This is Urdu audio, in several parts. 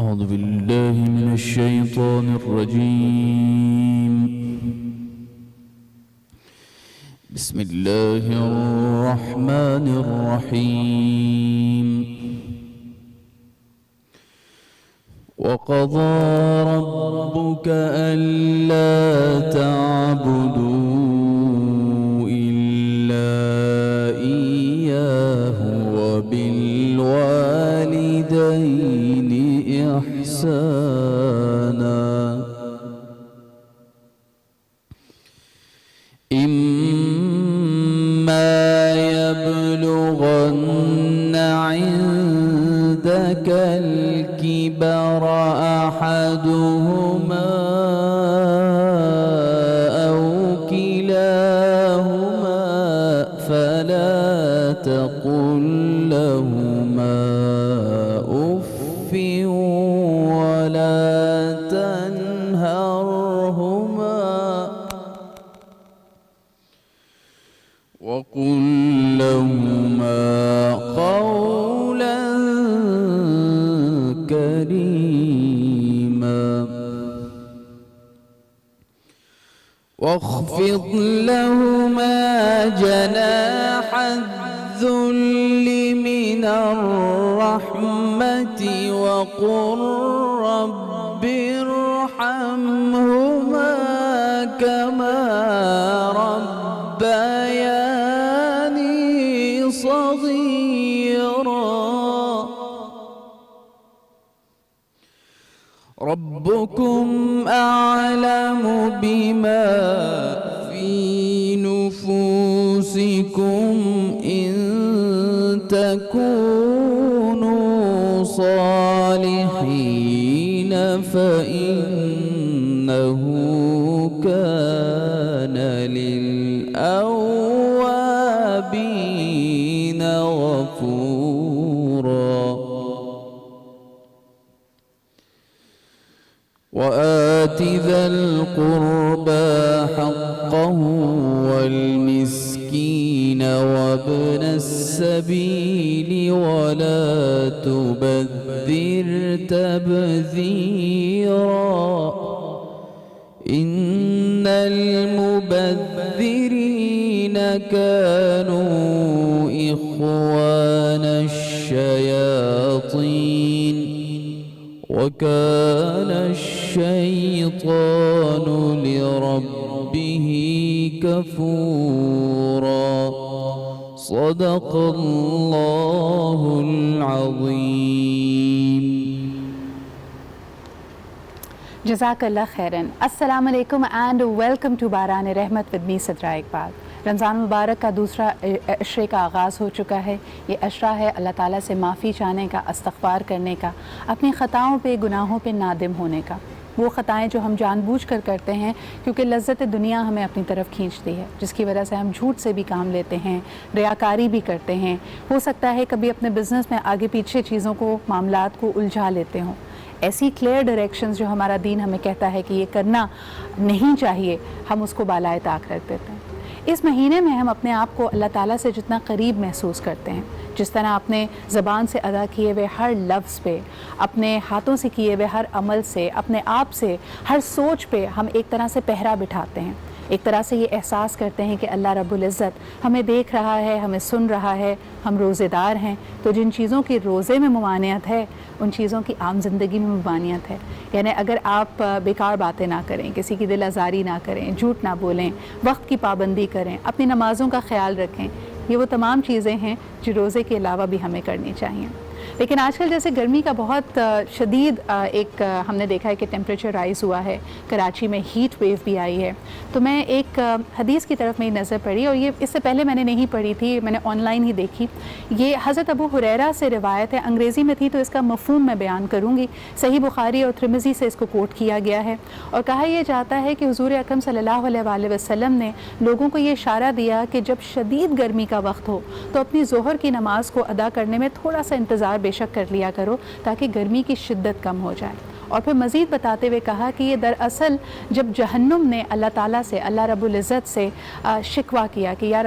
أعوذ بالله من الشيطان الرجيم. بسم الله الرحمن الرحيم. وقضى ربك ألا تعبدوا إلا إياه وبالوالدين إحسانا إما يبلغن عندك الكبر أحدهما أو كلاهما فلا تقل لهما أف ولا تنهرهما وقل لهما قولا كريما واخفض لهما جناح الذل من الرحمة وقل رب ارحمهما كما ربياني صغيرا ربكم أعلم بما في نفوسكم إن تكونوا صالحين فإنه كان للأوابين غفورا وآت ذا القربى حقه والمسكين وابن السبيل ولا تبذر تبذيرا إن المبذرين كانوا إخوان الشياطين وكان الشيطان لربه كفورا صدق الله العظيم. Jazakallah khairan. Assalamu alaikum and welcome to Baran Rahmat with me Sidra Iqbal. رمضان مبارک کا دوسرا عشرے کا آغاز ہو چکا ہے. یہ عشرہ ہے اللہ تعالیٰ سے معافی چاہنے کا، استغفار کرنے کا، اپنی خطاؤں پہ گناہوں پہ نادم ہونے کا. وہ خطائیں جو ہم جان بوجھ کر کرتے ہیں کیونکہ لذت دنیا ہمیں اپنی طرف کھینچتی ہے، جس کی وجہ سے ہم جھوٹ سے بھی کام لیتے ہیں، ریاکاری بھی کرتے ہیں. ہو سکتا ہے کبھی اپنے بزنس میں آگے پیچھے چیزوں کو، معاملات کو الجھا لیتے ہوں. ایسی کلیئر ڈائریکشنز جو ہمارا دین ہمیں کہتا ہے کہ یہ کرنا نہیں چاہیے، ہم اس کو بالائے طاق رکھ دیتے ہیں. اس مہینے میں ہم اپنے آپ کو اللہ تعالیٰ سے جتنا قریب محسوس کرتے ہیں، جس طرح اپنے زبان سے ادا کیے ہوئے ہر لفظ پہ، اپنے ہاتھوں سے کیے ہوئے ہر عمل سے، اپنے آپ سے، ہر سوچ پہ ہم ایک طرح سے پہرا بٹھاتے ہیں. ایک طرح سے یہ احساس کرتے ہیں کہ اللہ رب العزت ہمیں دیکھ رہا ہے، ہمیں سن رہا ہے، ہم روزے دار ہیں. تو جن چیزوں کی روزے میں ممانعت ہے ان چیزوں کی عام زندگی میں ممانعت ہے. یعنی اگر آپ بیکار باتیں نہ کریں، کسی کی دل آزاری نہ کریں، جھوٹ نہ بولیں، وقت کی پابندی کریں، اپنی نمازوں کا خیال رکھیں، یہ وہ تمام چیزیں ہیں جو روزے کے علاوہ بھی ہمیں کرنی چاہیے. لیکن آج کل جیسے گرمی کا بہت شدید ایک ہم نے دیکھا ہے کہ ٹیمپریچر رائز ہوا ہے، کراچی میں ہیٹ ویو بھی آئی ہے. تو میں ایک حدیث کی طرف میری نظر پڑی، اور یہ اس سے پہلے میں نے نہیں پڑھی تھی، میں نے آن لائن ہی دیکھی. یہ حضرت ابو ہریرہ سے روایت ہے، انگریزی میں تھی تو اس کا مفہوم میں بیان کروں گی. صحیح بخاری اور ترمذی سے اس کو کوٹ کیا گیا ہے، اور کہا یہ جاتا ہے کہ حضور اکرم صلی اللہ علیہ وآلہ وسلم نے لوگوں کو یہ اشارہ دیا کہ جب شدید گرمی کا وقت ہو تو اپنی ظہر کی نماز کو ادا کرنے میں تھوڑا سا انتظار بے شک کر لیا کرو تاکہ گرمی کی شدت کم ہو جائے. اور پھر مزید بتاتے ہوئے کہا کہ یہ دراصل جب جہنم نے اللہ تعالیٰ سے، اللہ رب العزت سے شکوہ کیا کہ یا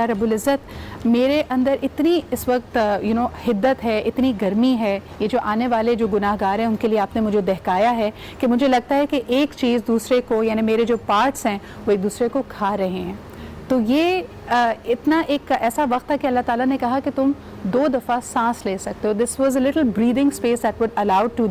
رب العزت میرے اندر اتنی اس وقت حدت ہے، اتنی گرمی ہے، یہ جو آنے والے جو گناہ گار ہیں ان کے لیے آپ نے مجھے دہکایا ہے کہ مجھے لگتا ہے کہ ایک چیز دوسرے کو، یعنی میرے جو پارٹس ہیں وہ ایک دوسرے کو کھا رہے ہیں. تو یہ اتنا ایک ایسا وقت تھا کہ اللہ تعالیٰ نے کہا کہ تم 2 دفعہ سانس لے سکتے ہو. This was a little breathing space that would allowed to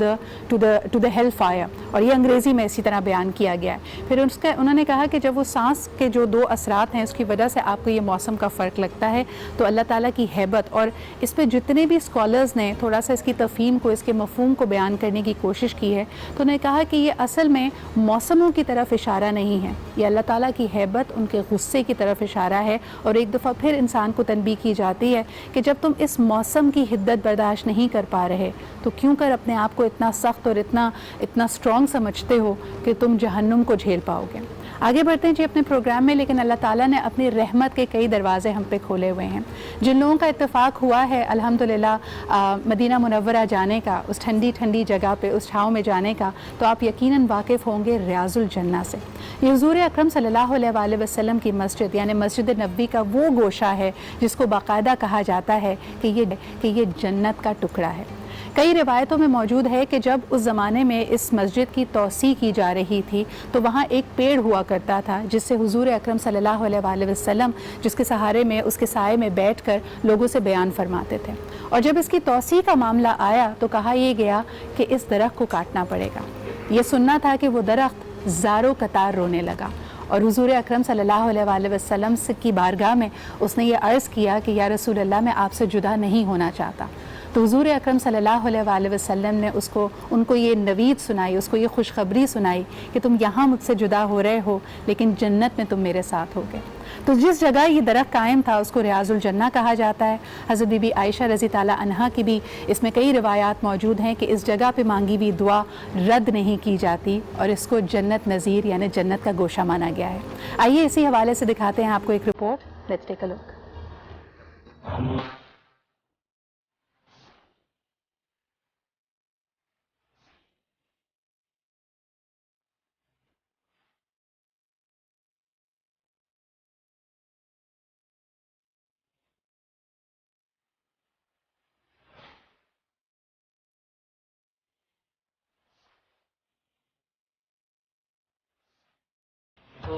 the hell fire. اور یہ انگریزی میں اسی طرح بیان کیا گیا ہے. پھر انہوں نے کہا کہ جب وہ سانس کے جو 2 اثرات ہیں اس کی وجہ سے آپ کو یہ موسم کا فرق لگتا ہے تو اللہ تعالیٰ کی ہیبت، اور اس پہ جتنے بھی اسکالرز نے تھوڑا سا اس کی تفہیم کو، اس کے مفہوم کو بیان کرنے کی کوشش کی ہے تو انہوں نے کہا کہ یہ اصل میں موسموں کی طرف اشارہ نہیں ہے، یہ اللہ تعالیٰ کی ہیبت، ان کے غصے کی طرف اشارہ ہے. اور ایک دفعہ پھر انسان کو تنبیہ کی جاتی ہے کہ جب تم اس موسم کی حدت برداشت نہیں کر پا رہے تو کیوں کر اپنے آپ کو اتنا سخت اور اتنا اسٹرانگ سمجھتے ہو کہ تم جہنم کو جھیل پاؤ گے. آگے بڑھتے ہیں جی اپنے پروگرام میں. لیکن اللہ تعالیٰ نے اپنی رحمت کے کئی دروازے ہم پہ کھولے ہوئے ہیں. جن لوگوں کا اتفاق ہوا ہے الحمدللہ مدینہ منورہ جانے کا، اس ٹھنڈی ٹھنڈی جگہ پہ، اس چھاؤں میں جانے کا، تو آپ یقیناً واقف ہوں گے ریاض الجنہ سے. یہ حضور اکرم صلی اللہ علیہ وآلہ وسلم کی مسجد یعنی مسجد نبوی کا وہ گوشہ ہے جس کو باقاعدہ کہا جاتا ہے کہ یہ جنت کا ٹکڑا ہے. کئی روایتوں میں موجود ہے کہ جب اس زمانے میں اس مسجد کی توسیع کی جا رہی تھی تو وہاں ایک پیڑ ہوا کرتا تھا جس سے حضور اکرم صلی اللہ علیہ وآلہ وسلم جس کے سہارے میں، اس کے سائے میں بیٹھ کر لوگوں سے بیان فرماتے تھے. اور جب اس کی توسیع کا معاملہ آیا تو کہا یہ گیا کہ اس درخت کو کاٹنا پڑے گا. یہ سننا تھا کہ وہ درخت زاروں قطار رونے لگا اور حضور اکرم صلی اللہ علیہ وآلہ وسلم کی بارگاہ میں اس نے یہ عرض کیا کہ یا رسول اللہ میں آپ سے جدا نہیں ہونا چاہتا. تو حضور اکرم صلی اللہ علیہ وآلہ وسلم نے ان کو یہ نوید سنائی، اس کو یہ خوشخبری سنائی کہ تم یہاں مجھ سے جدا ہو رہے ہو لیکن جنت میں تم میرے ساتھ ہوگے. تو جس جگہ یہ درخت قائم تھا اس کو ریاض الجنہ کہا جاتا ہے. حضرت بی بی عائشہ رضی تعالیٰ عنہا کی بھی اس میں کئی روایات موجود ہیں کہ اس جگہ پہ مانگی ہوئی دعا رد نہیں کی جاتی اور اس کو جنت نظیر یعنی جنت کا گوشہ مانا گیا ہے. آئیے اسی حوالے سے دکھاتے ہیں آپ کو ایک رپورٹ. لیٹس ٹیک اے لک.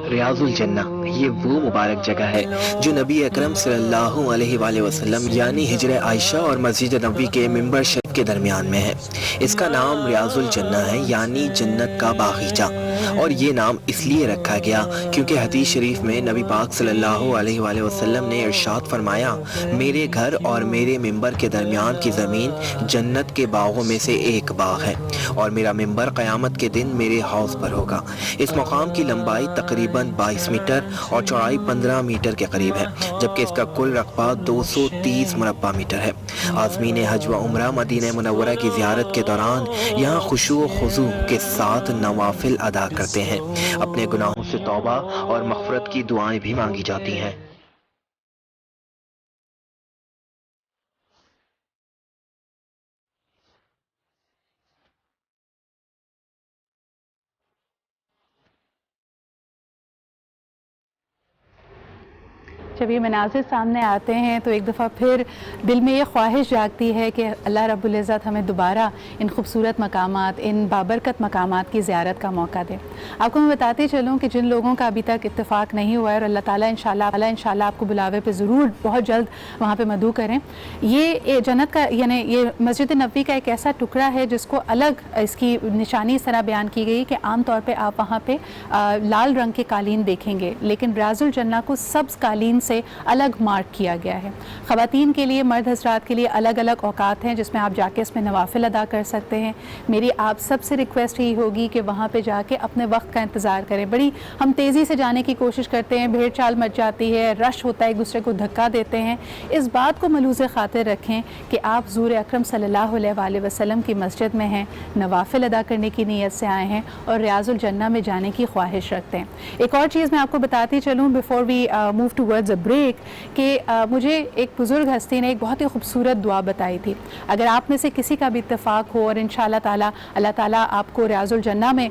ریاض الجنہ یہ وہ مبارک جگہ ہے جو نبی اکرم صلی اللہ علیہ وآلہ وسلم یعنی ہجر عائشہ اور مسجد نبوی کے ممبر شریف کے درمیان میں ہے. اس کا نام ریاض الجنہ ہے یعنی جنت کا باغیچہ. اور یہ نام اس لیے رکھا گیا کیونکہ حدیث شریف میں نبی پاک صلی اللہ علیہ وآلہ وسلم نے ارشاد فرمایا میرے گھر اور میرے ممبر کے درمیان کی زمین جنت کے باغوں میں سے ایک باغ ہے اور میرا ممبر قیامت کے دن میرے حوض پر ہوگا. اس مقام کی لمبائی تقریباً 22 میٹر اور چوڑائی 15 میٹر کے قریب ہے جبکہ اس کا کل رقبہ 230 مربع میٹر ہے. عازمین حج و عمرہ مدینہ منورہ کی زیارت کے دوران یہاں خشوع و خضوع کے ساتھ نوافل ادا کرتے ہیں. اپنے گناہوں سے توبہ اور مغفرت کی دعائیں بھی مانگی جاتی ہیں. جب یہ مناظر سامنے آتے ہیں تو ایک دفعہ پھر دل میں یہ خواہش جاگتی ہے کہ اللہ رب العزت ہمیں دوبارہ ان خوبصورت مقامات، ان بابرکت مقامات کی زیارت کا موقع دے. آپ کو میں بتاتی چلوں کہ جن لوگوں کا ابھی تک اتفاق نہیں ہوا ہے اور اللہ تعالیٰ انشاءاللہ آپ کو بلاوے پہ ضرور بہت جلد وہاں پہ مدعو کریں. یہ جنت کا یعنی یہ مسجد نبوی کا ایک ایسا ٹکڑا ہے جس کو الگ اس کی نشانی اس طرح بیان کی گئی کہ عام طور پہ آپ وہاں پہ لال رنگ کے قالین دیکھیں گے لیکن ریاض الجنہ کو سبز قالین سے الگ مارک کیا گیا ہے. خواتین کے لیے، مرد حضرات کے لیے الگ الگ اوقات ہیں جس میں آپ جا کے اس میں نوافل ادا کر سکتے ہیں. میری آپ سب سے ریکویسٹ یہی ہوگی کہ وہاں پہ جا کے اپنے وقت کا انتظار کریں. بڑی ہم تیزی سے جانے کی کوشش کرتے ہیں، بھیڑ چال مچ جاتی ہے، رش ہوتا ہے، ایک دوسرے کو دھکا دیتے ہیں. اس بات کو ملحوظ خاطر رکھیں کہ آپ حضور اکرم صلی اللہ علیہ وآلہ وسلم کی مسجد میں ہیں، نوافل ادا کرنے کی نیت سے آئے ہیں اور ریاض الجنہ میں جانے کی خواہش رکھتے ہیں. ایک اور چیز میں آپ کو بتاتی چلوں before we move towards the break کہ مجھے ایک بزرگ ہستی نے ایک بہت ہی خوبصورت دعا بتائی تھی. اگر آپ میں سے کسی کا بھی اتفاق ہو اور انشاءاللہ تعالیٰ اللہ تعالیٰ آپ کو ریاض الجنہ میں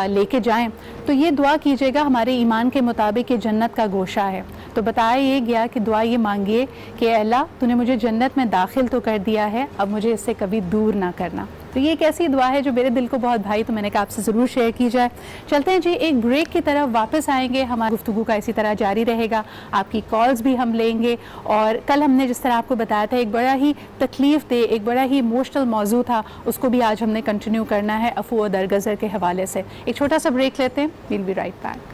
لے کے جائیں تو یہ دعا کیجیے گا, ہمارے ایمان کے مطابق یہ جنت کا گوشہ ہے. تو بتایا یہ گیا کہ دعا یہ مانگیے کہ اے اللہ تو نے مجھے جنت میں داخل تو کر دیا ہے, اب مجھے اس سے کبھی دور نہ کرنا. تو یہ ایک ایسی دعا ہے جو میرے دل کو بہت بھائی, تو میں نے کہا آپ سے ضرور شیئر کی جائے. چلتے ہیں جی ایک بریک کی طرف واپس آئیں گے, ہماری گفتگو کا اسی طرح جاری رہے گا, آپ کی کالز بھی ہم لیں گے. اور کل ہم نے جس طرح آپ کو بتایا تھا ایک بڑا ہی تکلیف دہ, ایک بڑا ہی ایموشنل موضوع تھا, اس کو بھی آج ہم نے کنٹینیو کرنا ہے عفو و درگزر کے حوالے سے. ایک چھوٹا سا بریک لیتے ہیں, we'll be right back.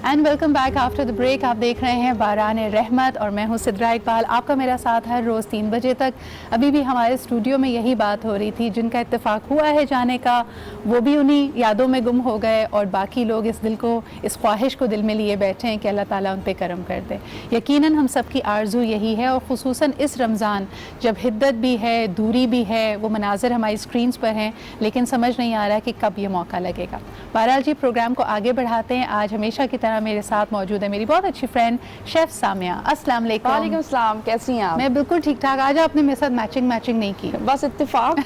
And welcome back after the break. آپ دیکھ رہے ہیں باران رحمت اور میں ہوں سدرا اقبال, آپ کا میرا ساتھ ہر روز 3 بجے تک. ابھی بھی ہمارے اسٹوڈیو میں یہی بات ہو رہی تھی, جن کا اتفاق ہوا ہے جانے کا وہ بھی انہی یادوں میں گم ہو گئے, اور باقی لوگ اس دل کو, اس خواہش کو دل میں لیے بیٹھے ہیں کہ اللہ تعالیٰ ان پہ کرم کر دے. یقیناً ہم سب کی آرزو یہی ہے, اور خصوصاً اس رمضان جب حدت بھی ہے, دوری بھی ہے, وہ مناظر ہماری اسکرینز پر ہیں, لیکن سمجھ نہیں آ رہا کہ کب یہ موقع لگے گا. بہرحال جی پروگرام کو آگے بڑھاتے ہیں. آج ہمیشہ کی طرح میرے ساتھ موجود ہے میری بہت اچھی فرینڈ شیف سامیہ. السلام علیکم. وعلیکم السلام, کیسی ہیں آپ؟ میں بالکل ٹھیک ٹھاک. آج آپ نے میرے ساتھ میچنگ نہیں کی, بس اتفاق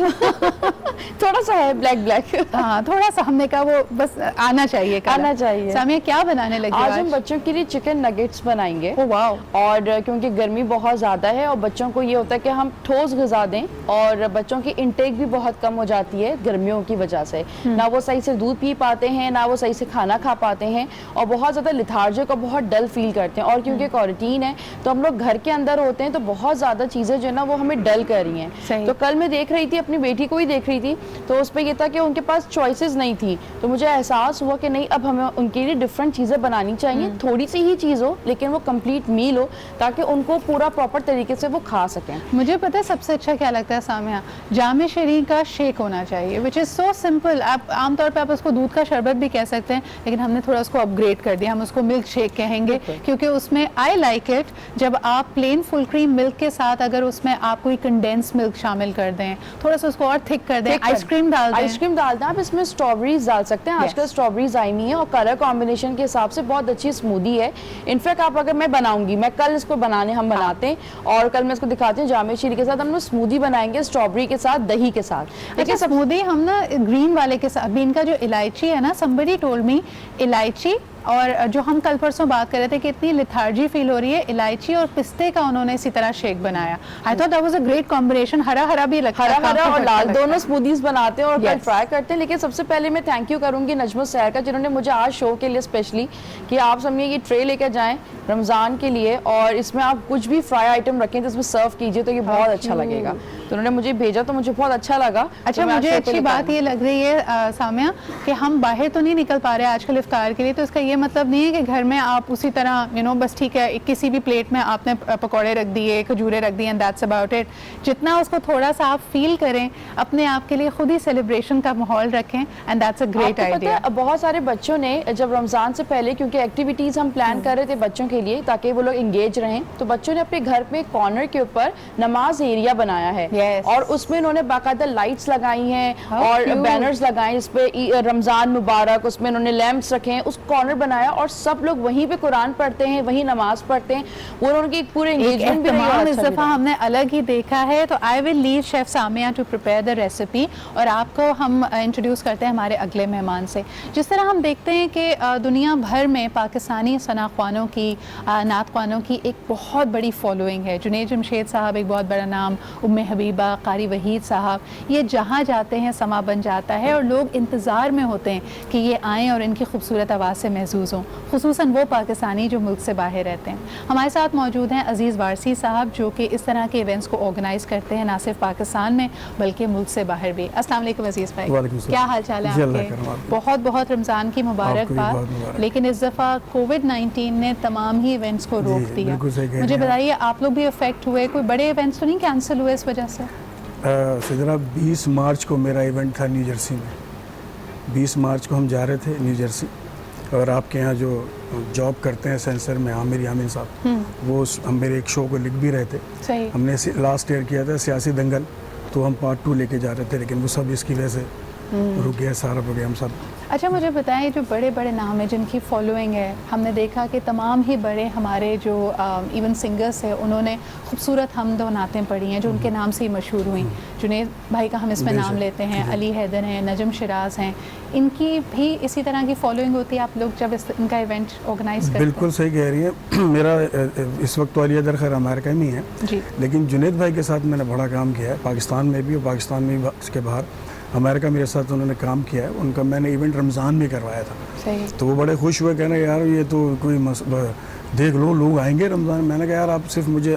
تھوڑا سا ہے بلیک. ہاں تھوڑا سا, ہم نے کہا وہ بس آنا چاہیے. سامیہ کیا بنانے لگی آج؟ ہم بچوں کے لیے چکن نگیٹس بنائیں گے. واو. اور کیونکہ گرمی بہت زیادہ ہے اور بچوں کو یہ ہوتا ہے کہ ہم ٹھوس غذا دیں, اور بچوں کی انٹیک بھی بہت کم ہو جاتی ہے گرمیوں کی وجہ سے. نہ وہ صحیح سے دودھ پی پاتے ہیں, نہ وہ صحیح سے کھانا کھا پاتے ہیں, اور بہت زیادہ لیتھارجک اور بہت ڈل فیل کرتے ہیں. اور کیونکہ کوارنٹین ہے تو ہم لوگ گھر کے اندر ہوتے ہیں, تو بہت زیادہ چیزیں جو ہے نا وہ ہمیں ڈل کر رہی ہیں. تو کل میں دیکھ رہی تھی, اپنی بیٹی کو ہی دیکھ رہی تھی, تو اس پہ یہ تھا کہ ان کے پاس چوائسیز نہیں تھی. تو مجھے احساس ہوا کہ نہیں, اب ہمیں ان کے لیے ڈفرینٹ چیزیں بنانی چاہیے. تھوڑی سی ہی چیز ہو لیکن وہ کمپلیٹ میل ہو, تاکہ ان کو پورا پراپر طریقے سے وہ کھا سکیں. مجھے پتہ ہے سب سے اچھا کیا لگتا ہے سامیہ, جامع شیریں کا شیک ہونا چاہیے, وچ از سو سمپل. آپ عام طور پہ آپ اس کو دودھ کا شربت بھی کہہ سکتے ہیں, لیکن ہم نے تھوڑا اس کو اپ گریڈ کر دیا, ہم اس کو ملک شیک کہیں گے, کیونکہ اس میں آئی لائک اٹ جب آپ پلین فل کریم ملک کے ساتھ اگر اس میں آپ کوئی کنڈینس ملک شامل کر دیں, تھوڑا سا اس کو اور تھک کر دیں, آئس کریم ڈال دیں. آپ اس میں اسٹرابریز ڈال سکتے ہیں. آج کل اسٹرابریز آئی نہیں ہے, اور کلر کمبینیشن کے حساب سے بہت اچھی اسمودی ہے. انفیکٹ آپ اگر میں بناؤں گی, میں کل اس کو ہم بناتے ہیں, اور کل میں اس کو دکھاتی ہوں جامع شیریں کے ساتھ ہم لوگ اسمودی بنائیں گے, اسٹرابری کے ساتھ, دہی کے ساتھ. لیکن اسمودی ہم نا گرین والے کے ساتھ بھی, ان کا جو الائچی ہے نا, somebody told me الائچی اور جو ہم کل پرسوں بات کر رہے تھے کہ اتنی لیتھارجی فیل ہو رہی ہے, الائچی اور پستے کا انہوں نے اسی طرح شیک بنایا. I thought that was a great combination. ہرا ہرا بھی لگتا ہے, ہرا اور لال دونوں سموتھیز بناتے ہیں اور کل فرائی کرتے ہیں. لیکن سب سے پہلے میں تھینک یو کروں گی نجم السحر کا, جنہوں نے مجھے آج شو کے لیے اسپیشلی کہ آپ سمجھے یہ ٹرے لے کے جائیں رمضان کے لیے, اور اس میں آپ کچھ بھی فرائی آئٹم رکھیں تو اس میں سرو کیجیے, تو یہ بہت اچھا لگے گا. تو انہوں نے مجھے بھیجا تو مجھے بہت اچھا لگا. اچھا, مجھے اچھی بات یہ لگ رہی ہے سامیہ کہ ہم باہر تو نہیں نکل پا رہے آج کل افطار کے لیے, تو اس کا یہ مطلب نہیں ہے کہ گھر میں آپ اسی طرح بس ٹھیک ہے کسی بھی پلیٹ میں آپ نے پکوڑے رکھ دیے, کھجورے رکھ دیے, اینڈ دیٹس اباؤٹ اٹ. جتنا اس کو تھوڑا سا آپ فیل کریں, اپنے آپ کے لیے خود ہی سیلیبریشن کا ماحول رکھیں, and that's a great idea. بہت سارے بچوں نے جب رمضان سے پہلے, کیونکہ ایکٹیویٹیز ہم پلان کر رہے تھے بچوں کے لیے تاکہ وہ لوگ انگیج رہیں, تو بچوں نے اپنے گھر پہ کارنر کے اوپر نماز ایریا بنایا ہے, اور اس میں انہوں نے باقاعدہ لائٹس لگائی ہیں اور بینرز لگائے اس پہ رمضان مبارک, اس میں انہوں نے لیمپس رکھے ہیں, اس کارنر بنایا, اور سب لوگ وہیں پہ قرآن پڑھتے ہیں, وہیں نماز پڑھتے ہیں. وہ انہوں کی ایک پورے انگیجمنٹ بھی رہی. اس دفعہ ہم نے الگ ہی دیکھا ہے. تو I will leave chef Samia to prepare the recipe, اور آپ کو ہم انٹروڈیوس کرتے ہیں ہمارے اگلے مہمان سے. جس طرح ہم دیکھتے ہیں کہ دنیا بھر میں پاکستانی ثنا خوانوں کی, نعت خوانوں کی ایک بہت بڑی فالوئنگ ہے. جنید جمشید صاحب ایک بہت بڑا نام, ام حبیبہ, قاری وحید صاحب, یہ جہاں جاتے ہیں سما بن جاتا ہے, اور لوگ انتظار میں ہوتے ہیں کہ یہ آئیں اور ان کی خوبصورت آواز سے محظوظ ہوں, خصوصاً وہ پاکستانی جو ملک سے باہر رہتے ہیں. ہمارے ساتھ موجود ہیں عزیز وارسی صاحب, جو کہ اس طرح کے ایونٹس کو آرگنائز کرتے ہیں, نہ صرف پاکستان میں بلکہ ملک سے باہر بھی. السلام علیکم عزیز بھائی, کیا حال چال ہے آپ کے؟ بہت بہت رمضان کی مبارکباد. لیکن اس دفعہ کووڈ-19 نے تمام ہی ایونٹس کو روک دیا. مجھے بتائیے, آپ لوگ بھی افیکٹ ہوئے, کوئی بڑے ایونٹس تو نہیں کینسل ہوئے اس وجہ سے؟ سدرا 20 مارچ کو میرا ایونٹ تھا نیو جرسی میں. 20 مارچ کو ہم جا رہے تھے نیو جرسی, اور آپ کے یہاں جو جاب کرتے ہیں سینسر میں عامر یامین صاحب، وہ ہم میرے ایک شو کو لکھ بھی رہے تھے. صحیح. ہم نے لاسٹ ایئر کیا تھا سیاسی دنگل، تو ہم پارٹ 2 لے کے جا رہے تھے، لیکن وہ سب اس کی وجہ سے رک گیا سارا پروگرام سب. اچھا مجھے بتائیں جو بڑے بڑے نام ہیں جن کی فالوئنگ ہے، ہم نے دیکھا کہ تمام ہی بڑے ہمارے جو ایون سنگرس ہیں انہوں نے خوبصورت حمد و نعتیں پڑھی ہیں جو ان کے نام سے ہی مشہور ہوئیں. جنید بھائی کا ہم اس میں نام لیتے ہیں، علی حیدر ہیں، نجم شراز ہیں، ان کی بھی اسی طرح کی فالوئنگ ہوتی ہے آپ لوگ جب ان کا ایونٹ آرگنائز کرتے ہیں؟ بالکل صحیح کہہ رہی ہیں. میرا اس وقت تو علی حیدر خیر امریکہ میں ہی ہے جی، لیکن جنید بھائی کے ساتھ میں نے بڑا کام کیا ہے پاکستان میں بھی، اور پاکستان میں بھی اس کے باہر امریکہ میرے ساتھ انہوں نے کام کیا ہے. ان کا میں نے ایونٹ رمضان میں کروایا تھا. صحیح. تو وہ بڑے خوش ہوئے، کہنا یار یہ تو کوئی دیکھ لو لوگ آئیں گے رمضان. میں نے کہا یار آپ صرف مجھے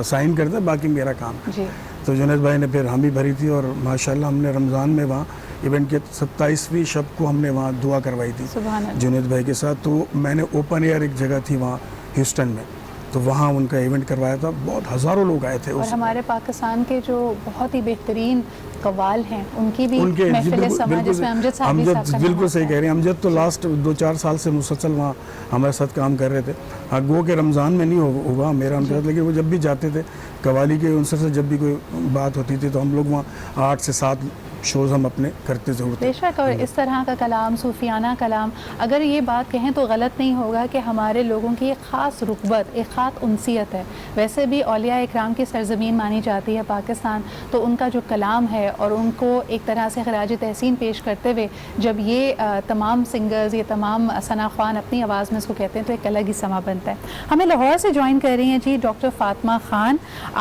سائن کر دیں، باقی میرا کام. جی. تو جنید بھائی نے پھر حامی بھری تھی، اور ماشاءاللہ ہم نے رمضان میں وہاں ایونٹ کے 27ویں شب کو ہم نے وہاں دعا کروائی تھی سبحان اللہ. جنید بھائی کے ساتھ. تو میں نے اوپن ایئر ایک جگہ تھی وہاں ہیوسٹن میں، تو وہاں ان کا ایونٹ کروایا تھا. بہت ہزاروں لوگ آئے تھے. اور ہمارے پاکستان کے جو بہت ہی بہترین قوال ہیں ان کی بھی ان کے محفل سما جس میں امجد صاحب بھی صاحب کا نام بالکل صحیح آتا کہہ رہے ہیں. امجد تو لاسٹ 2-4 سال سے مسلسل وہاں ہمارے ساتھ کام کر رہے تھے. ہاں گو کہ رمضان میں نہیں ہوا میرا ان کے ساتھ، لیکن وہ جب بھی جاتے تھے قوالی کے عنصر سے جب بھی کوئی بات ہوتی تھی تو ہم لوگ وہاں 8 سے 7 شوز ہم اپنے کرتے ضرور تھے. بے شک. اور اس طرح کا کلام، صوفیانہ کلام، اگر یہ بات کہیں تو غلط نہیں ہوگا کہ ہمارے لوگوں کی ایک خاص رغبت، ایک خاص انسیت ہے. ویسے بھی اولیاء اکرام کی سرزمین مانی جاتی ہے پاکستان، تو ان کا جو کلام ہے اور ان کو ایک طرح سے خراج تحسین پیش کرتے ہوئے جب یہ تمام سنگرز، یہ تمام ثنا خوان اپنی آواز میں اس کو کہتے ہیں تو ایک الگ ہی سما بنتا ہے. ہمیں لاہور سے جوائن کر رہی ہیں جی ڈاکٹر فاطمہ خان.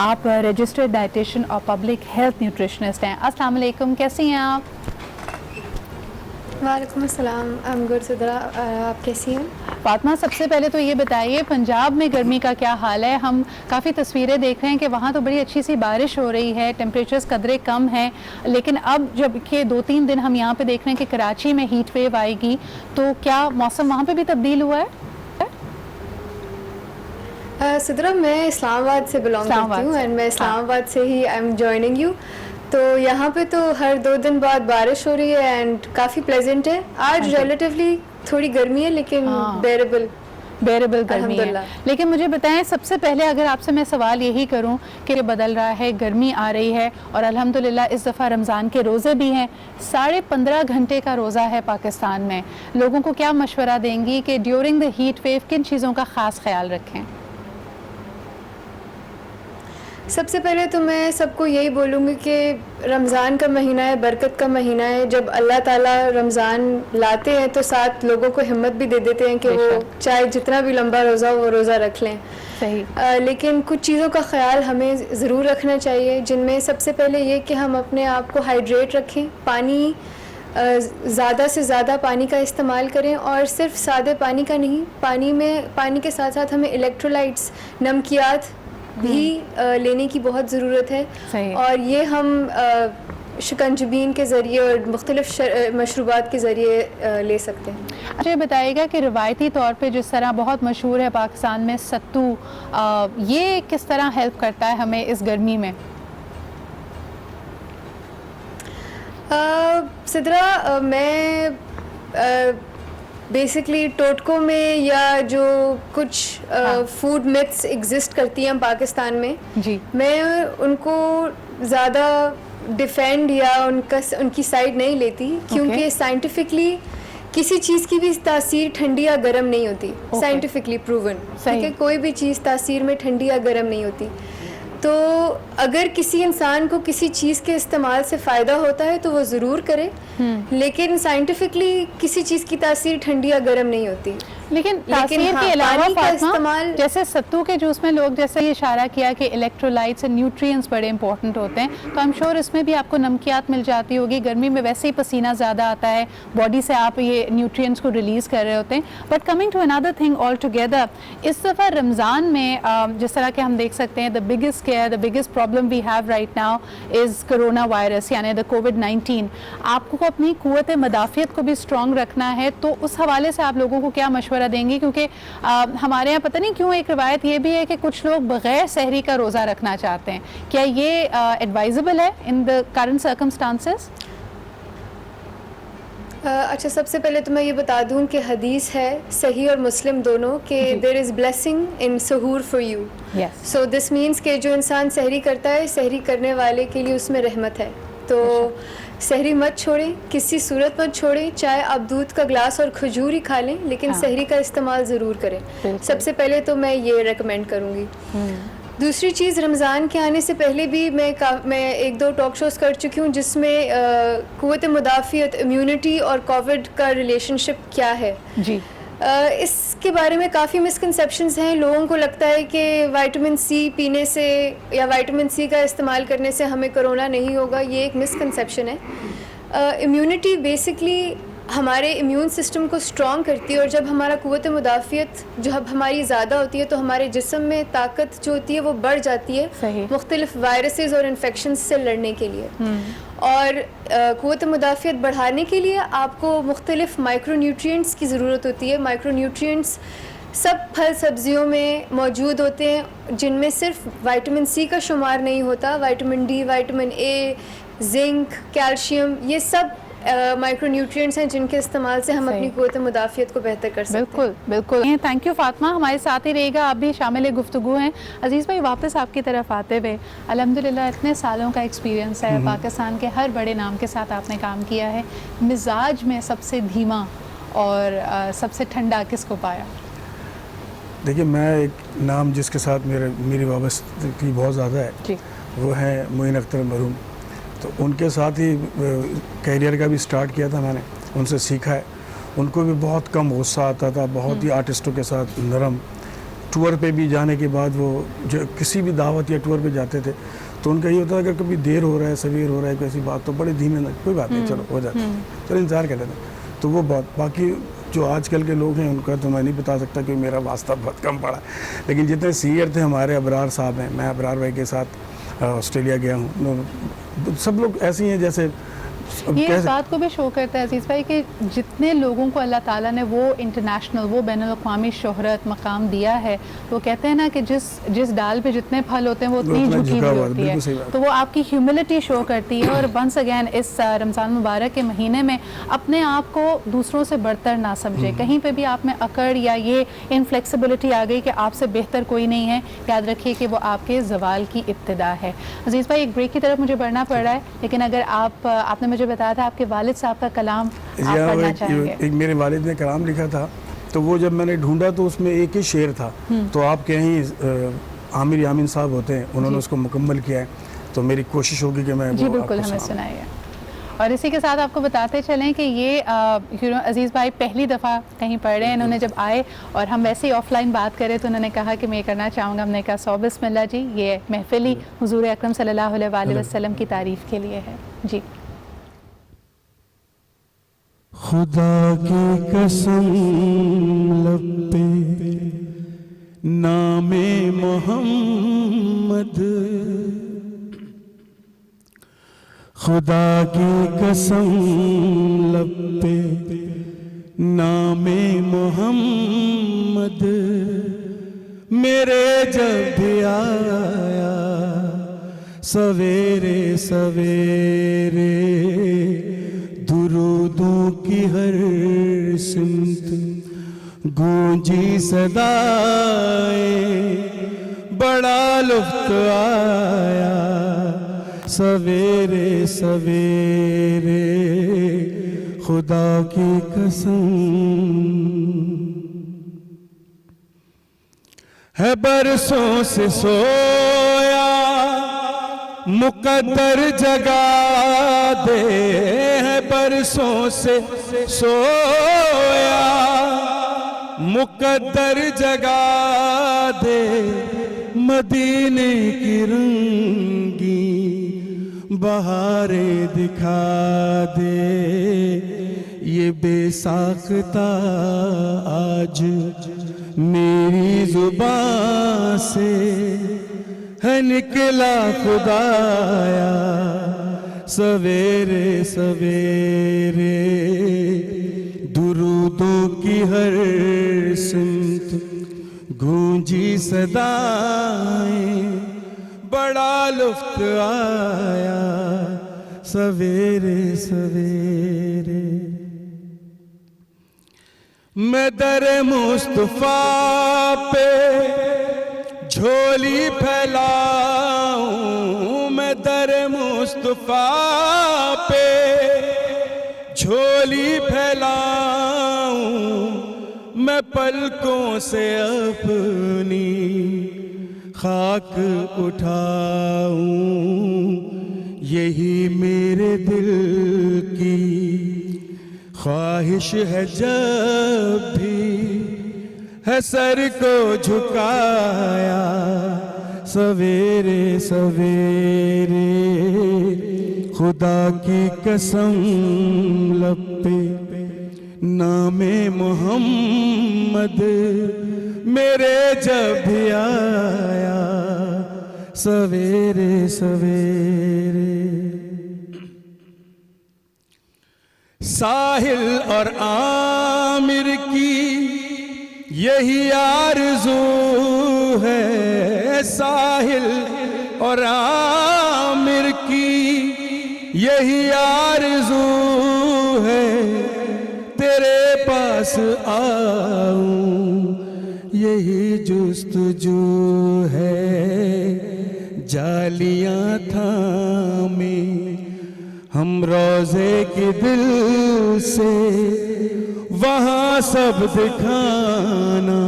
آپ رجسٹرڈ ڈائٹیشین اور پبلک ہیلتھ نیوٹریشنسٹ ہیں. السلام علیکم، کیسی ہیں آپ؟ وعلیکم السلام. I'm good صدرا، آپ کیسی ہیں؟ فاطمہ سب سے پہلے تو یہ بتائیے پنجاب میں گرمی کا کیا حال ہے؟ ہم کافی تصویریں دیکھ رہے ہیں کہ وہاں تو بڑی اچھی سی بارش ہو رہی ہے، ٹیمپریچرز قدرے کم ہیں، لیکن اب جب کہ 2-3 دن ہم یہاں پہ دیکھ رہے ہیں کہ کراچی میں ہیٹ ویو آئے گی، تو کیا موسم وہاں پہ بھی تبدیل ہوا ہے؟ صدرا میں اسلام آباد سے بلانگ کرتی ہوں، اینڈ میں اسلام آباد سے ہی آئی ایم جوائننگ یو. تو یہاں پہ تو ہر 2 دن بعد بارش ہو رہی ہے اینڈ کافی پلیزنٹ ہے. آج ریلیٹیولی تھوڑی گرمی ہے لیکن بیئربل گرمی ہے. لیکن مجھے بتائیں سب سے پہلے اگر آپ سے میں سوال یہی کروں کہ بدل رہا ہے، گرمی آ رہی ہے اور الحمدللہ اس دفعہ رمضان کے روزے بھی ہیں، 15.5 گھنٹے کا روزہ ہے پاکستان میں. لوگوں کو کیا مشورہ دیں گی کہ ڈیورنگ دا ہیٹ ویو کن چیزوں کا خاص خیال رکھیں؟ سب سے پہلے تو میں سب کو یہی بولوں گی کہ رمضان کا مہینہ ہے، برکت کا مہینہ ہے. جب اللہ تعالیٰ رمضان لاتے ہیں تو ساتھ لوگوں کو ہمت بھی دے دیتے ہیں کہ وہ چاہے جتنا بھی لمبا روزہ ہو وہ روزہ رکھ لیں. لیکن کچھ چیزوں کا خیال ہمیں ضرور رکھنا چاہیے، جن میں سب سے پہلے یہ کہ ہم اپنے آپ کو ہائیڈریٹ رکھیں، پانی زیادہ سے زیادہ پانی کا استعمال کریں، اور صرف سادے پانی کا نہیں، پانی کے ساتھ ساتھ ہمیں الیکٹرولائٹس، نمکیات بھی لینے کی بہت ضرورت ہے. اور یہ ہم شکنجبین کے ذریعے اور مختلف مشروبات کے ذریعے لے سکتے ہیں. اچھا یہ بتائیے گا کہ روایتی طور پہ جس طرح بہت مشہور ہے پاکستان میں ستو، یہ کس طرح ہیلپ کرتا ہے ہمیں اس گرمی میں؟ صدرا میں بیسکلی ٹوٹکوں میں یا جو کچھ فوڈ میتھس ایگزسٹ کرتی ہیں پاکستان میں، جی میں ان کو زیادہ ڈیفینڈ یا ان کی سائڈ نہیں لیتی، کیونکہ سائنٹیفکلی کسی چیز کی بھی تاثیر ٹھنڈی یا گرم نہیں ہوتی. سائنٹیفکلی پروون، ٹھیک ہے، کوئی بھی چیز تاثیر میں ٹھنڈی یا گرم نہیں ہوتی. تو اگر کسی انسان کو کسی چیز کے استعمال سے فائدہ ہوتا ہے تو وہ ضرور کرے، لیکن سائنٹیفکلی کسی چیز کی تاثیر ٹھنڈی یا گرم نہیں ہوتی. لیکن تاثیر کے علاوہ فاطمہ جیسے ستو کے جوس میں لوگ جیسے یہ اشارہ کیا کہ الیکٹرولائٹس اور نیوٹرینٹس بڑے امپورٹنٹ ہوتے ہیں، تو آئی ایم شیور اس میں بھی آپ کو نمکیات مل جاتی ہوگی. گرمی میں ویسے ہی پسینہ زیادہ آتا ہے، باڈی سے آپ یہ نیوٹرینٹس کو ریلیز کر رہے ہوتے ہیں. But coming to another thing altogether, اس دفعہ رمضان میں جس طرح کہ ہم دیکھ سکتے ہیں the biggest problem we have right now is corona virus یعنی the COVID-19. آپ کو اپنی قوت مدافعت کو بھی اسٹرانگ رکھنا ہے، تو اس حوالے سے آپ لوگوں کو کیا مشورہ دیں گی؟ کیونکہ ہمارے یہاں پتہ نہیں کیوں ایک روایت یہ بھی ہے کہ کچھ لوگ بغیر سحری کا روزہ رکھنا چاہتے ہیں. کیا یہ ایڈوائزبل ہے ان دا کرنٹ سرکمسٹانسز؟ اچھا، سب سے پہلے تو میں یہ بتا دوں کہ حدیث ہے صحیح اور مسلم دونوں کہ there is blessing in suhoor for you. Yes. So this means کہ جو انسان سحری کرتا ہے سحری کرنے والے کے لیے اس میں رحمت ہے. تو سحری مت چھوڑیں، کسی صورت مت چھوڑیں، چاہے آپ دودھ کا گلاس اور کھجور ہی کھا لیں لیکن سحری کا استعمال ضرور کریں. سب سے پہلے تو میں یہ ریکمینڈ کروں گی. دوسری چیز، رمضان کے آنے سے پہلے بھی میں 1-2 ٹاک شوز کر چکی ہوں جس میں قوت مدافعت، امیونٹی اور کووڈ کا ریلیشن شپ کیا ہے. جی. اس کے بارے میں کافی مسکنسیپشنز ہیں. لوگوں کو لگتا ہے کہ وائٹامن سی پینے سے یا وائٹامن سی کا استعمال کرنے سے ہمیں کرونا نہیں ہوگا. یہ ایک مسکنسیپشن ہے. امیونٹی بیسکلی ہمارے امیون سسٹم کو اسٹرانگ کرتی ہے، اور جب ہمارا قوت مدافعت جب ہماری زیادہ ہوتی ہے تو ہمارے جسم میں طاقت جو ہوتی ہے وہ بڑھ جاتی ہے مختلف وائرسز اور انفیکشنز سے لڑنے کے لیے. اور قوت مدافعت بڑھانے کے لیے آپ کو مختلف مائکرو نیوٹرینٹس کی ضرورت ہوتی ہے. مائکرو نیوٹرینٹس سب پھل سبزیوں میں موجود ہوتے ہیں جن میں صرف وائٹامن سی کا شمار نہیں ہوتا. Vitamin D, vitamin A, zinc, calcium, یہ سب مائکرو نیوٹرینٹس ہیں جن کے استعمال سے ہم اپنی قوت مدافعت کو بہتر کر سکتے ہیں. بالکل بالکل. تھینک یو فاطمہ، ہمارے ساتھ ہی رہے گا، آپ بھی شامل گفتگو ہیں. عزیز بھائی، واپس آپ کی طرف آتے ہوئے، الحمدللہ اتنے سالوں کا ایکسپیرینس ہے، پاکستان کے ہر بڑے نام کے ساتھ آپ نے کام کیا ہے. مزاج میں سب سے دھیما اور سب سے ٹھنڈا کس کو پایا؟ دیکھیے، میں ایک نام جس کے ساتھ میری وابستگی بہت زیادہ ہے جی، وہ ہے معین اختر مرحوم. تو ان کے ساتھ ہی کیریئر کا بھی سٹارٹ کیا تھا میں نے، ان سے سیکھا ہے. ان کو بھی بہت کم غصہ آتا تھا، بہت ہی آرٹسٹوں کے ساتھ نرم. ٹور پہ بھی جانے کے بعد وہ جو کسی بھی دعوت یا ٹور پہ جاتے تھے تو ان کا یہ ہوتا ہے کہ کبھی دیر ہو رہا ہے، سویر ہو رہا ہے، کوئی بات تو بڑے دھیمے، کوئی بات نہیں، چلو ہو جاتا ہے، چلو انتظار کر لیتے ہیں. تو وہ بات، باقی جو آج کل کے لوگ ہیں ان کا تو میں نہیں بتا سکتا کہ میرا واسطہ بہت کم پڑا. لیکن جتنے سینئر تھے ہمارے، ابرار صاحب ہیں، میں ابرار بھائی کے ساتھ آسٹریلیا گیا ہوں، سب لوگ ایسے ہی ہیں جیسے یہ اس بات کو بھی شو کرتا ہے عزیز بھائی کہ جتنے لوگوں کو اللہ تعالیٰ نے وہ انٹرنیشنل، وہ بین الاقوامی شہرت مقام دیا ہے، وہ کہتے ہیں نا کہ جس ڈال پہ جتنے پھل ہوتے ہیں وہ اتنی جھکی ہوئی ہوتی ہے. تو وہ آپ کی ہیوملٹی شو کرتی ہے. اور ونس اگین اس رمضان مبارک کے مہینے میں اپنے آپ کو دوسروں سے برتر نہ سمجھے. کہیں پہ بھی آپ میں اکڑ یا یہ انفلیکسیبلٹی آ گئی کہ آپ سے بہتر کوئی نہیں ہے، یاد رکھیے کہ وہ آپ کے زوال کی ابتدا ہے. عزیز بھائی، ایک بریک کی طرف مجھے بڑھنا پڑ رہا ہے، لیکن اگر آپ نے مجھے بتایا تھا آپ کے والد صاحب کا کلام آپ پڑھنا چاہیں گے. ایک میرے والد نے کلام لکھا تھا، تو وہ جب میں نے ڈھونڈا تو اس میں ایک ہی شعر تھا. تو آپ کہیں عامر یامین صاحب ہوتے ہیں، انہوں نے اس کو مکمل کیا ہے، تو میری کوشش ہوگی کہ میں جی بالکل ہمیں سنائیے. اور اسی کے ساتھ آپ کو بتاتے چلیں کہ یہ عزیز بھائی پہلی دفعہ کہیں پڑھ رہے ہیں. انہوں نے جب آئے اور ہم ویسے ہی آف لائن بات کرے تو انہوں نے کہا کہ میں یہ کرنا چاہوں گا. ہم نے کہا سو بسم اللہ جی، یہ محفل ہی حضور اکرم صلی اللہ علیہ وآلہ وسلم کی تعریف کے لیے ہے. جی. خدا کی قسم لب پہ نام محمد، خدا کی قسم لب پہ نام محمد، میرے جب بھی آیا سویرے سویرے، درودوں کی ہر سمت گونجی صدائیں، بڑا لطف آیا سویرے سویرے، خدا کی قسم ہے برسوں سے سویا مقدر جگا دے، ہے برسوں سے سویا مقدر جگا دے، مدینے کی رنگی بہاریں دکھا دے، یہ بے ساختہ آج میری زبان سے ہے نکلا خدایا، سویرے سویرے درودوں کی ہر سمت گونجی صدائیں، بڑا لطف آیا سویرے سویرے. میں در مصطفیٰ پہ جھولی پھیلاؤں، میں در مصطفیٰ پہ جھولی پھیلاؤں، میں پلکوں سے اپنی خاک اٹھاؤں، یہی میرے دل کی خواہش ہے جب بھی ہے سر کو جھکایا، سویرے سویرے خدا کی قسم لب پہ نام محمد میرے جب بھی آیا، سویرے سویرے ساحل اور عامر کی یہی آرزو ہے، ساحل اور عامر کی یہی آرزو ہے، تیرے پاس آؤں یہی جستجو ہے، جالیاں تھامے ہم روضے کے دل سے وہاں سب دکھانا،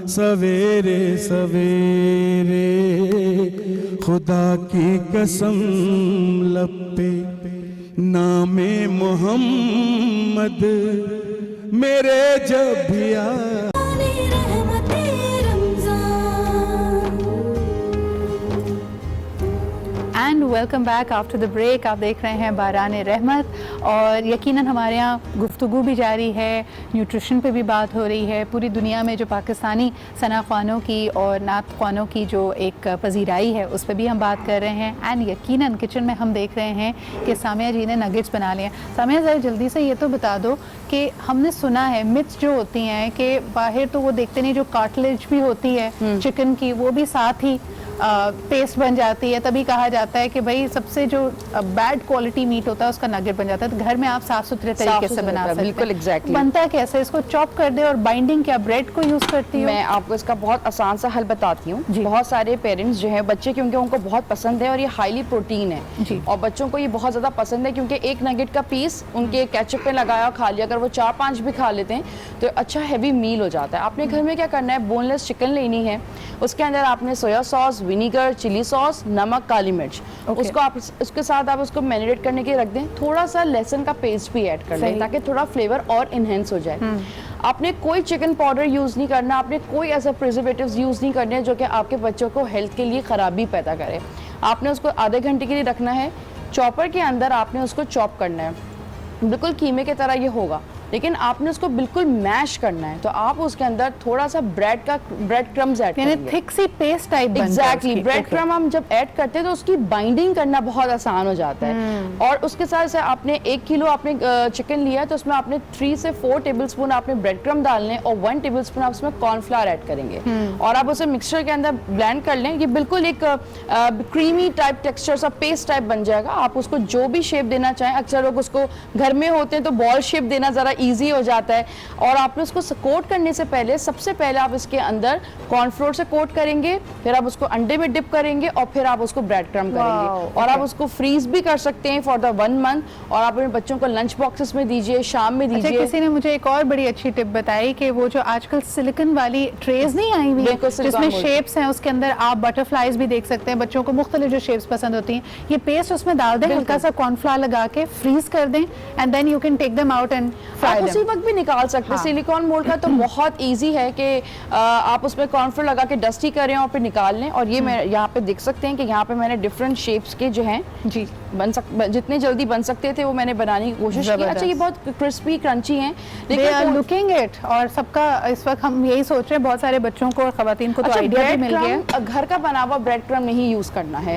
سویرے سویرے خدا کی قسم لب پہ نام محمد میرے جب بھی آیا۔ And welcome back after the break. آپ دیکھ رہے ہیں باران رحمت، اور یقیناً ہمارے یہاں گفتگو بھی جاری ہے، نیوٹریشن پہ بھی بات ہو رہی ہے. پوری دنیا میں جو پاکستانی ثنا خوانوں کی اور نعت خوانوں کی جو ایک پذیرائی ہے اس پہ بھی ہم بات کر رہے ہیں. اینڈ یقیناً کچن میں ہم دیکھ رہے ہیں کہ سامیہ جی نے نگیٹس بنا لیے ہیں. سامیہ ذرا جلدی سے یہ تو بتا دو کہ ہم نے سنا ہے متس جو ہوتی ہیں کہ باہر تو وہ دیکھتے نہیں، جو کارٹلیج بھی ہوتی ہے چکن کی وہ بھی ساتھ ہی پیسٹ بن جاتی ہے، تبھی کہا جاتا ہے کہ بھائی سب سے جو بیڈ کوالٹی میٹ ہوتا ہے اس کا نگٹ بن جاتا ہے. تو گھر میں آپ صاف ستھرے طریقے سے بنا سکتے ہیں. بالکل ایگزیکٹلی. بنتا کیسے؟ اس کو چاپ کر دے اور بائنڈنگ کیا بریڈ کو یوز کرتی ہوں؟ میں آپ کو اس کا بہت آسان سا حل بتاتی ہوں. بہت سارے پیرنٹس جو ہیں بچے کیونکہ ان کو بہت پسند ہے اور یہ ہائیلی پروٹین ہے اور بچوں کو یہ بہت زیادہ پسند ہے کیونکہ ایک نگٹ کا پیس ان کے کیچپ پہ لگایا کھا لیا، اگر وہ 4-5 بھی کھا لیتے ہیں تو اچھا ہیوی میل ہو جاتا ہے. آپ نے گھر میں کیا کرنا ہے، بون لیس چکن لینی ہے، اس کے اندر آپ نے سویا ساس، ونیگر، چلی ساس، نمک، کالی مرچ، اس کو آپ اس کے ساتھ آپ اس کو میریٹ کرنے کے لیے رکھ دیں. تھوڑا سا لہسن کا پیسٹ بھی ایڈ کر لیں تاکہ تھوڑا فلیور اور انہینس ہو جائے. آپ نے کوئی چکن پاؤڈر یوز نہیں کرنا، آپ نے کوئی ایسا پریزرویٹیوز یوز نہیں کرنے جو کہ آپ کے بچوں کو ہیلتھ کے لیے خرابی پیدا کرے. آپ نے اس کو آدھے گھنٹے کے لیے رکھنا ہے. چاپر کے اندر آپ نے اس کو چاپ کرنا ہے، بالکل قیمے کی طرح یہ ہوگا، لیکن آپ نے اس کو بالکل میش کرنا ہے. تو آپ اس کے اندر تھوڑا سا بریڈ کرمز ایڈ کریں، یعنی تھک سی پیسٹ ٹائپ بن جائے. ایگزیکٹلی. بریڈ کرم ہم جب ایڈ کرتے ہیں تو اس کی بائنڈنگ کرنا بہت آسان ہو جاتا ہے. اور اس کے ساتھ سے آپ نے 1 کلو آپ نے چکن لیا ہے تو اس میں آپ نے 3 سے 4 ٹیبل اسپون آپ نے بریڈ کرم ڈالنے اور 1 ٹیبل اسپون آپ اس میں کارن فلاور ایڈ کریں گے اور آپ اسے مکسچر کے اندر بلینڈ کر لیں. یہ بالکل ایک کریمی ٹائپ ٹیکسچر سا پیسٹ ٹائپ بن جائے گا. آپ اس کو جو بھی شیپ دینا چاہیں، اکثر لوگ اس کو گھر میں ہوتے ہیں تو بال شیپ دینا ذرا ایزی ہو جاتا ہے. اور آپ نے اس کو کوٹ کرنے سے پہلے سب سے پہلے آپ اس کے اندر کارن فلور سے کوٹ کریں گے، پھر آپ اس کو انڈے میں ڈپ کریں گے اور پھر آپ اس کو بریڈ کرم کریں گے. اور آپ اس کو فریز بھی کر سکتے ہیں فار دا 1 منتھ اور آپ اپنے بچوں کو لنچ باکسز میں دیجیے، شام میں دیجیے. کسی نے مجھے ایک اور بڑی اچھی ٹپ بتائی کہ وہ جو آج کل سلیکن والی ٹریز نہیں آئی ہوئی ہیں جس میں شیپس ہیں، اس کے اندر آپ بٹر فلائز بھی دیکھ سکتے ہیں. بچوں کو مختلف جو شیپس پسند ہوتی ہیں، یہ پیسٹ اس میں ڈال دیں، ہلکا سا کارن فلاور لگا کے فریز کر دیں and then you can take them out and fry اسی وقت بھی نکال سکتے ہیں. سلیکون مولڈ کا تو بہت ایزی ہے کہ آپ اس میں کارن فلور لگا کے ڈسٹی کریں اور پھر نکال لیں. اور یہ میں یہاں پہ دیکھ سکتے ہیں کہ یہاں پہ میں نے ڈفرینٹ شیپس کے جو ہیں جی جتنے جلدی بن سکتے تھے وہ میں نے بنانے کی کوشش کی. اچھا یہ بہت کرسپی کرنچی ہیں لیکن لکنگ اٹ، اور سب کا اس وقت ہم یہی سوچ رہے ہیں، بہت سارے بچوں کو اور خواتین کو تو آئیڈیا بھی مل گیا. گھر کا بنا ہوا بریڈ کرم نہیں یوز کرنا ہے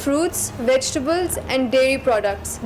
fruits, vegetables and dairy products,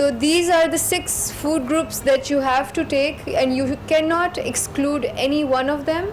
So these are the 6 food groups that you have to take, and you cannot exclude any one of them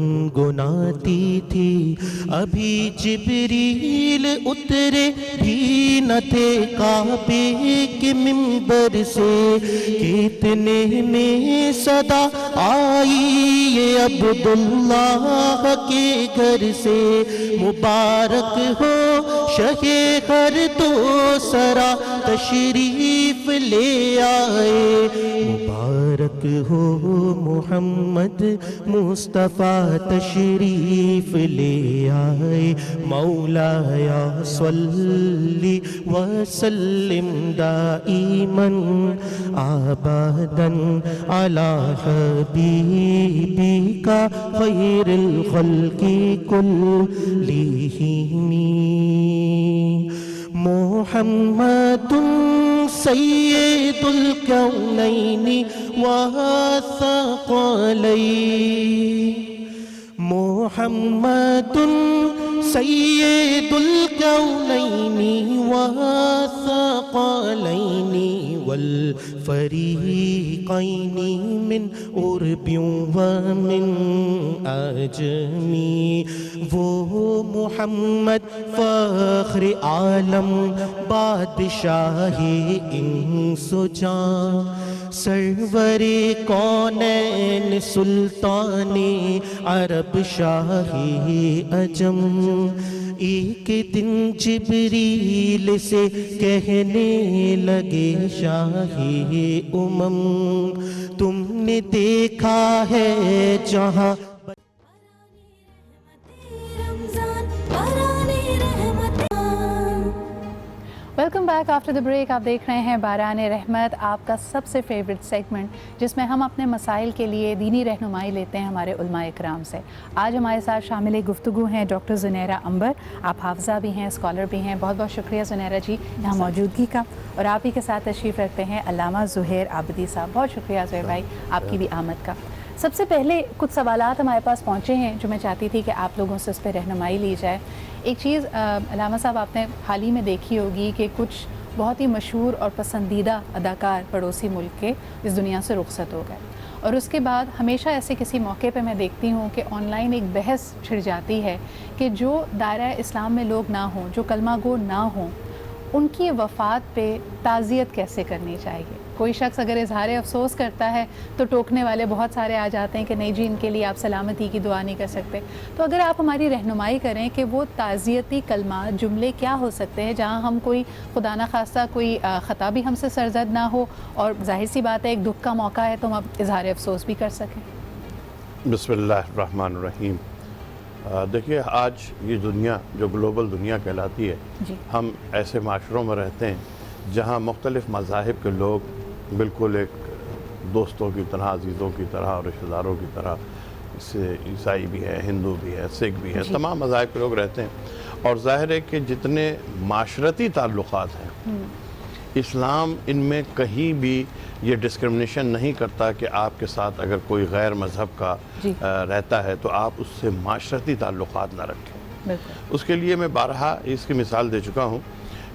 گنگناتی تھی، ابھی جبریل اترے بھی نہ تھے کعبے کے منبر سے، کتنے میں صدا آئی یہ عبداللہ کے گھر سے، مبارک ہو شہ ہر دوسرا تشریف لے آئے، مبارک ہو محمد مصطفیٰ تشریف لے آئے، مولایا صلی وسلم دائما ابدا علی حبیبک خیر الخلق کلہم، محمد سید الکونین والثقلین، محمد سید الکونین والثقلین والفریقین من عرب ومن عجم، وہ محمد فخر عالم بادشاہ انس و جاں، سرور کونین سلطان عرب شاہ عجم، ایک دن جبریل سے کہنے لگے شاہ امم، تم نے دیکھا ہے جہاں welcome back after the break. آپ دیکھ رہے ہیں باران رحمت، آپ کا سب سے فیوریٹ سیگمنٹ جس میں ہم اپنے مسائل کے لیے دینی رہنمائی لیتے ہیں ہمارے علماء اکرام سے. آج ہمارے ساتھ شامل گفتگو ہیں ڈاکٹر زنیرہ عنبر. آپ حافظہ بھی ہیں، اسکالر بھی ہیں. بہت بہت شکریہ زنیرہ جی یہاں موجودگی کا. اور آپ ہی کے ساتھ تشریف رکھتے ہیں علامہ زہیر عابدی صاحب. بہت شکریہ زہیر بھائی آپ کی بھی آمد کا. سب سے پہلے کچھ سوالات ہمارے پاس پہنچے ہیں جو میں چاہتی تھی کہ آپ لوگوں سے اس پہ رہنمائی لی جائے. ایک چیز علامہ صاحب آپ نے حال ہی میں دیکھی ہوگی کہ کچھ بہت ہی مشہور اور پسندیدہ اداکار پڑوسی ملک کے اس دنیا سے رخصت ہو گئے، اور اس کے بعد ہمیشہ ایسے کسی موقع پہ میں دیکھتی ہوں کہ آن لائن ایک بحث چھڑ جاتی ہے کہ جو دائرہ اسلام میں لوگ نہ ہوں، جو کلمہ گو نہ ہوں، ان کی وفات پہ تعزیت کیسے کرنی چاہیے. کوئی شخص اگر اظہار افسوس کرتا ہے تو ٹوکنے والے بہت سارے آ جاتے ہیں کہ نہیں جی ان کے لیے آپ سلامتی کی دعا نہیں کر سکتے. تو اگر آپ ہماری رہنمائی کریں کہ وہ تعزیتی کلمات جملے کیا ہو سکتے ہیں جہاں ہم کوئی خدا نخواستہ کوئی خطا بھی ہم سے سرزد نہ ہو، اور ظاہر سی بات ہے ایک دکھ کا موقع ہے تو ہم اظہار افسوس بھی کر سکیں. بسم اللہ الرحمن الرحیم. دیکھیے آج یہ دنیا جو گلوبل دنیا کہلاتی ہے، ہم ایسے معاشروں میں رہتے ہیں جہاں مختلف مذاہب کے لوگ بالکل ایک دوستوں کی طرح، عزیزوں کی طرح اور رشتہ داروں کی طرح، اس سے عیسائی بھی ہے، ہندو بھی ہے، سکھ بھی ہے، تمام مذاہب کے لوگ رہتے ہیں. اور ظاہر ہے کہ جتنے معاشرتی تعلقات ہیں اسلام ان میں کہیں بھی یہ ڈسکرمنیشن نہیں کرتا کہ آپ کے ساتھ اگر کوئی غیر مذہب کا رہتا ہے تو آپ اس سے معاشرتی تعلقات نہ رکھیں. اس کے لیے میں بارہا اس کی مثال دے چکا ہوں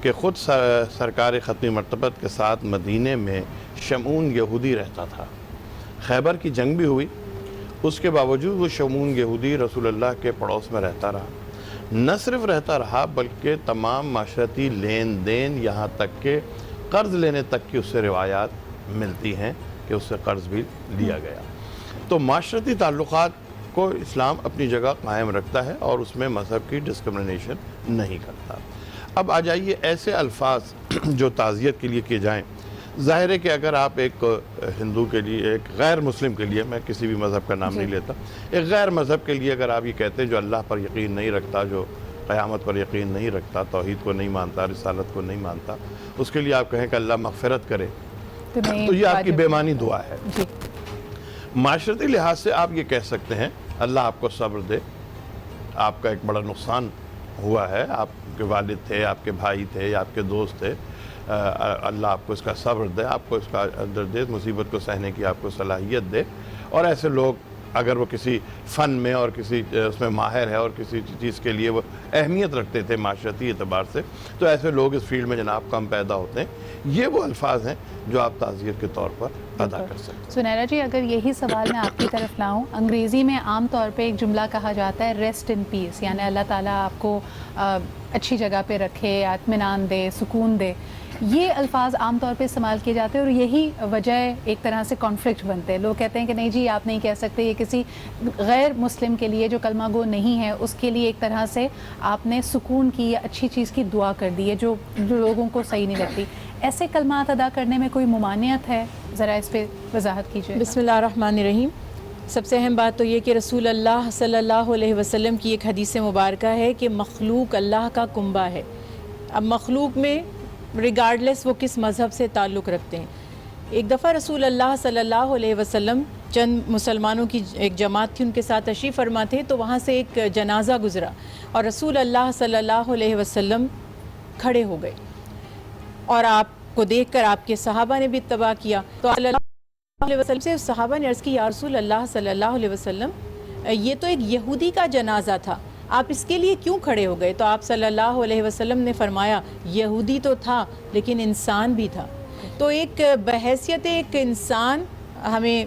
کہ خود سرکار ختم مرتبت کے ساتھ مدینے میں شمعون یہودی رہتا تھا. خیبر کی جنگ بھی ہوئی، اس کے باوجود وہ شمعون یہودی رسول اللہ کے پڑوس میں رہتا رہا. نہ صرف رہتا رہا بلکہ تمام معاشرتی لین دین، یہاں تک کہ قرض لینے تک کی اس سے روایات ملتی ہیں کہ اس سے قرض بھی لیا گیا. تو معاشرتی تعلقات کو اسلام اپنی جگہ قائم رکھتا ہے اور اس میں مذہب کی ڈسکرمنیشن نہیں کرتا. اب آ جائیے ایسے الفاظ جو تعزیت کے لیے کیے جائیں. ظاہر ہے کہ اگر آپ ایک ہندو کے لیے، ایک غیر مسلم کے لیے، میں کسی بھی مذہب کا نام نہیں لیتا، ایک غیر مذہب کے لیے اگر آپ یہ کہتے ہیں جو اللہ پر یقین نہیں رکھتا، جو قیامت پر یقین نہیں رکھتا، توحید کو نہیں مانتا، رسالت کو نہیں مانتا، اس کے لیے آپ کہیں کہ اللہ مغفرت کرے، تو یہ آپ کی بے معنی دعا ہے. معاشرتی لحاظ سے آپ یہ کہہ سکتے ہیں اللہ آپ کو صبر دے، آپ کا ایک بڑا نقصان ہوا ہے، آپ کے والد تھے، آپ کے بھائی تھے، آپ کے دوست تھے، اللہ آپ کو اس کا صبر دے، آپ کو اس کا اندر دے، مصیبت کو سہنے کی آپ کو صلاحیت دے. اور ایسے لوگ اگر وہ کسی فن میں اور کسی اس میں ماہر ہے اور کسی چیز کے لیے وہ اہمیت رکھتے تھے معاشرتی اعتبار سے، تو ایسے لوگ اس فیلڈ میں جناب کم پیدا ہوتے ہیں۔ یہ وہ الفاظ ہیں جو آپ تعزیت کے طور پر ادا کر سکتے ہیں۔ سنیرا جی، اگر یہی سوال میں آپ کی طرف لاؤں، انگریزی میں عام طور پہ ایک جملہ کہا جاتا ہے ریسٹ ان پیس، یعنی اللہ تعالیٰ آپ کو اچھی جگہ پہ رکھے، اطمینان دے، سکون دے۔ یہ الفاظ عام طور پہ استعمال کیے جاتے ہیں اور یہی وجہ ایک طرح سے کانفلکٹ بنتے ہیں۔ لوگ کہتے ہیں کہ نہیں جی آپ نہیں کہہ سکتے، یہ کسی غیر مسلم کے لیے جو کلمہ گو نہیں ہے اس کے لیے ایک طرح سے آپ نے سکون کی یا اچھی چیز کی دعا کر دی ہے جو لوگوں کو صحیح نہیں لگتی۔ ایسے کلمات ادا کرنے میں کوئی ممانعت ہے؟ ذرا اس پہ وضاحت کیجیے۔ بسم اللہ الرحمن الرحیم۔ سب سے اہم بات تو یہ کہ رسول اللہ صلی اللہ علیہ وسلم کی ایک حدیث مبارکہ ہے کہ مخلوق اللہ کا کنبہ ہے۔ اب مخلوق میں ریگارڈلیس وہ کس مذہب سے تعلق رکھتے ہیں۔ ایک دفعہ رسول اللہ صلی اللہ علیہ وسلم چند مسلمانوں کی ایک جماعت تھی، ان کے ساتھ تشریف فرما تھے، تو وہاں سے ایک جنازہ گزرا اور رسول اللہ صلی اللہ علیہ وسلم کھڑے ہو گئے اور آپ کو دیکھ کر آپ کے صحابہ نے بھی اتباع کیا۔ تو صلی اللہ علیہ وسلم سے صحابہ نے عرض کی یا رسول اللہ صلی اللہ علیہ وسلم، یہ تو ایک یہودی کا جنازہ تھا، آپ اس کے لیے کیوں کھڑے ہو گئے؟ تو آپ صلی اللہ علیہ وسلم نے فرمایا یہودی تو تھا لیکن انسان بھی تھا۔ تو ایک بحیثیت ایک انسان ہمیں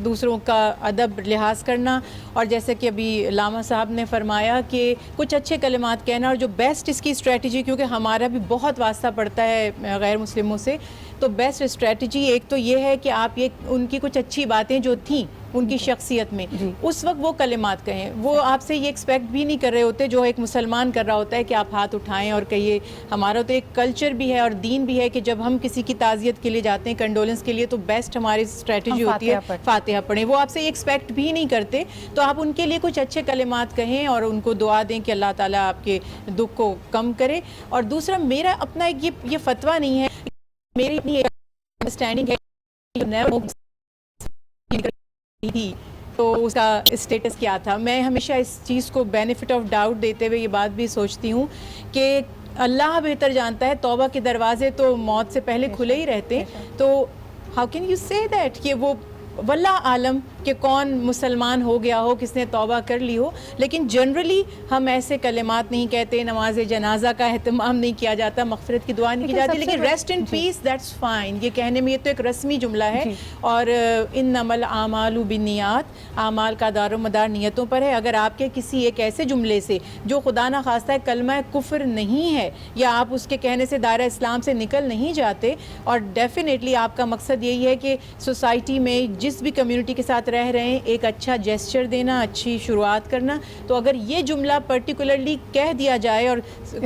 دوسروں کا ادب لحاظ کرنا، اور جیسے کہ ابھی علامہ صاحب نے فرمایا کہ کچھ اچھے کلمات کہنا، اور جو بیسٹ اس کی اسٹریٹجی، کیونکہ ہمارا بھی بہت واسطہ پڑتا ہے غیر مسلموں سے، تو بیسٹ اسٹریٹجی ایک تو یہ ہے کہ آپ یہ ان کی کچھ اچھی باتیں جو تھیں ان کی شخصیت میں اس وقت وہ کلمات کہیں۔ وہ آپ سے یہ ایکسپیکٹ بھی نہیں کر رہے ہوتے جو ایک مسلمان کر رہا ہوتا ہے کہ آپ ہاتھ اٹھائیں اور کہیے۔ ہمارا تو ایک کلچر بھی ہے اور دین بھی ہے کہ جب ہم کسی کی تعزیت کے لیے جاتے ہیں، کنڈولنس کے لیے، تو بیسٹ ہماری اسٹریٹجی ہوتی ہے فاتحہ پڑھیں۔ وہ آپ سے یہ ایکسپیکٹ بھی نہیں کرتے، تو آپ ان کے لیے کچھ اچھے کلمات کہیں اور ان کو دعا دیں کہ اللہ تعالیٰ آپ کے دکھ کو کم کرے۔ اور دوسرا میرا اپنا یہ فتویٰ نہیں ہے، میری اپنی انڈرسٹینڈنگ ہے تھی تو اس کا اسٹیٹس کیا تھا۔ میں ہمیشہ اس چیز کو بینیفٹ آف ڈاؤٹ دیتے ہوئے یہ بات بھی سوچتی ہوں کہ اللہ بہتر جانتا ہے، توبہ کے دروازے تو موت سے پہلے کھلے ہی رہتے، تو ہاؤ کین یو سے دیٹ کہ وہ واللہ عالم کہ کون مسلمان ہو گیا ہو، کس نے توبہ کر لی ہو، لیکن جنرلی ہم ایسے کلمات نہیں کہتے، نماز جنازہ کا اہتمام نہیں کیا جاتا، مغفرت کی دعا نہیں کی جاتی، لیکن rest in peace that's fine, یہ کہنے میں یہ تو ایک رسمی جملہ ہے۔ اور انما الاعمال بالنیات، اعمال کا دار و مدار نیتوں پر ہے۔ اگر آپ کے کسی ایک ایسے جملے سے جو خدا نہ خواستہ ہے کلمہ کفر نہیں ہے، یا آپ اس کے کہنے سے دائرہ اسلام سے نکل نہیں جاتے، اور ڈیفینیٹلی آپ کا مقصد یہی ہے کہ سوسائٹی میں جس بھی کمیونٹی کے ساتھ رہ رہے ہیں ایک اچھا جیسچر دینا، اچھی شروعات کرنا، تو اگر یہ جملہ پرٹیکولرلی کہہ دیا جائے، اور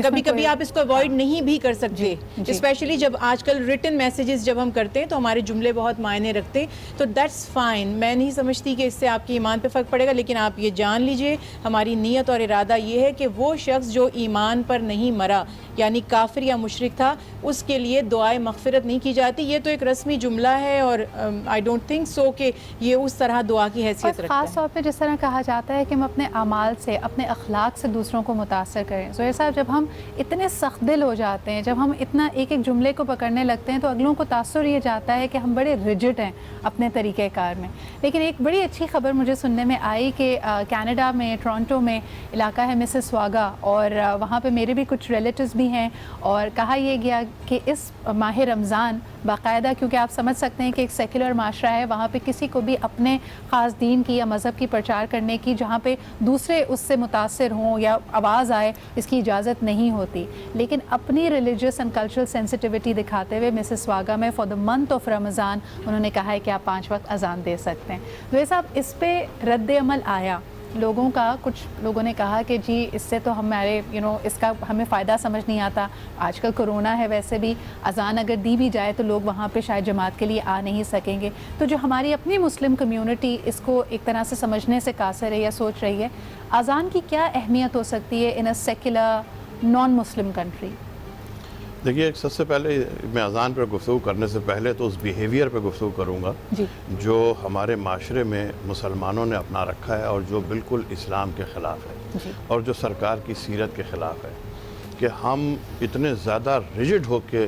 کبھی کبھی آپ اس کو اوائڈ نہیں بھی کر سکتے، اسپیشلی جب آج کل ریٹن میسیجز جب ہم کرتے ہیں تو ہمارے جملے بہت معنی رکھتے، تو دیٹس فائن۔ میں نہیں سمجھتی کہ اس سے آپ کے ایمان پہ فرق پڑے گا، لیکن آپ یہ جان لیجئے ہماری نیت اور ارادہ یہ ہے کہ وہ شخص جو ایمان پر نہیں مرا، یعنی کافر یا مشرک تھا، اس کے لیے دعائے مغفرت نہیں کی جاتی۔ یہ تو ایک رسمی جملہ ہے، اور آئی ڈونٹ تھنک سو کہ یہ اس طرح دعا کی حیثیت رکھتا ہے۔ خاص طور پہ جس طرح کہا جاتا ہے کہ ہم اپنے اعمال سے، اپنے اخلاق سے دوسروں کو متاثر کریں۔ زہیر صاحب، جب ہم اتنے سخت دل ہو جاتے ہیں، جب ہم اتنا ایک ایک جملے کو پکڑنے لگتے ہیں، تو اگلوں کو تاثر یہ جاتا ہے کہ ہم بڑے ریجڈ ہیں اپنے طریقہ کار میں۔ لیکن ایک بڑی اچھی خبر مجھے سننے میں آئی کہ کینیڈا میں، ٹورنٹو میں علاقہ ہے مسیسواگا، اور وہاں پہ میرے بھی کچھ ریلیٹیوز بھی ہیں، اور کہا یہ گیا کہ اس ماہ رمضان باقاعدہ، کیونکہ آپ سمجھ سکتے ہیں کہ ایک سیکولر معاشرہ ہے، وہاں پہ کسی کو بھی اپنے خاص دین کی یا مذہب کی پرچار کرنے کی، جہاں پہ دوسرے اس سے متاثر ہوں یا آواز آئے، اس کی اجازت نہیں ہوتی۔ لیکن اپنی ریلیجیس اینڈ کلچرل سینسٹیوٹی دکھاتے ہوئے مسیسواگا میں فار دا منتھ آف رمضان انہوں نے کہا ہے کہ آپ 5 وقت اذان دے سکتے ہیں۔ زہیر صاحب، اس پہ رد عمل آیا لوگوں کا؟ کچھ لوگوں نے کہا کہ جی اس سے تو ہمارے اس کا ہمیں فائدہ سمجھ نہیں آتا، آج کل کرونا ہے، ویسے بھی اذان اگر دی بھی جائے تو لوگ وہاں پہ شاید جماعت کے لیے آ نہیں سکیں گے۔ تو جو ہماری اپنی مسلم کمیونٹی اس کو ایک طرح سے سمجھنے سے قاصر ہے یا سوچ رہی ہے، اذان کی کیا اہمیت ہو سکتی ہے in a secular non Muslim country? دیکھیے، سب سے پہلے میں اذان پر گفتگو کرنے سے پہلے تو اس بیہیویئر پہ گفتگو کروں گا جو ہمارے معاشرے میں مسلمانوں نے اپنا رکھا ہے اور جو بالکل اسلام کے خلاف ہے اور جو سرکار کی سیرت کے خلاف ہے، کہ ہم اتنے زیادہ ریجڈ ہو کے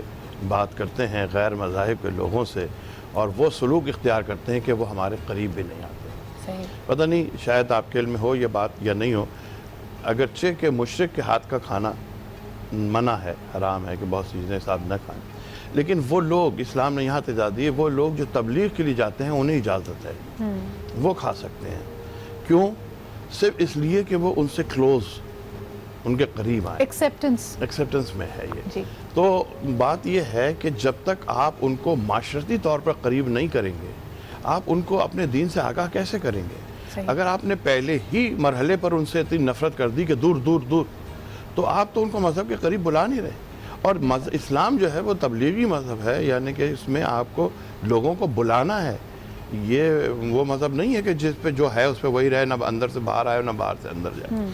بات کرتے ہیں غیر مذاہب کے لوگوں سے، اور وہ سلوک اختیار کرتے ہیں کہ وہ ہمارے قریب بھی نہیں آتے۔ پتہ نہیں شاید آپ کے علم میں ہو یہ بات یا نہیں ہو، اگرچہ کہ مشرک کے ہاتھ کا کھانا منع ہے، حرام ہے کہ بہت سی چیزیں ساتھ نہ کھائیں، لیکن وہ لوگ، اسلام نے یہاں تجازت دی ہے، وہ لوگ جو تبلیغ کے لیے جاتے ہیں انہیں اجازت ہے، وہ کھا سکتے ہیں. کیوں؟ صرف اس لیے کہ وہ ان سے کلوز، ان کے قریب آئیں، ایکسیپٹنس میں ہے یہ. تو بات یہ ہے کہ جب تک آپ ان کو معاشرتی طور پر قریب نہیں کریں گے، آپ ان کو اپنے دین سے آگاہ کیسے کریں گے؟ اگر آپ نے پہلے ہی مرحلے پر ان سے اتنی نفرت کر دی کہ دور دور دور، تو آپ تو ان کو مذہب کے قریب بلا نہیں رہے. اور اسلام جو ہے وہ تبلیغی مذہب ہے، یعنی کہ اس میں آپ کو لوگوں کو بلانا ہے. یہ وہ مذہب نہیں ہے کہ جس پہ جو ہے اس پہ وہی رہے، نہ اندر سے باہر آئے نہ باہر سے اندر جائے.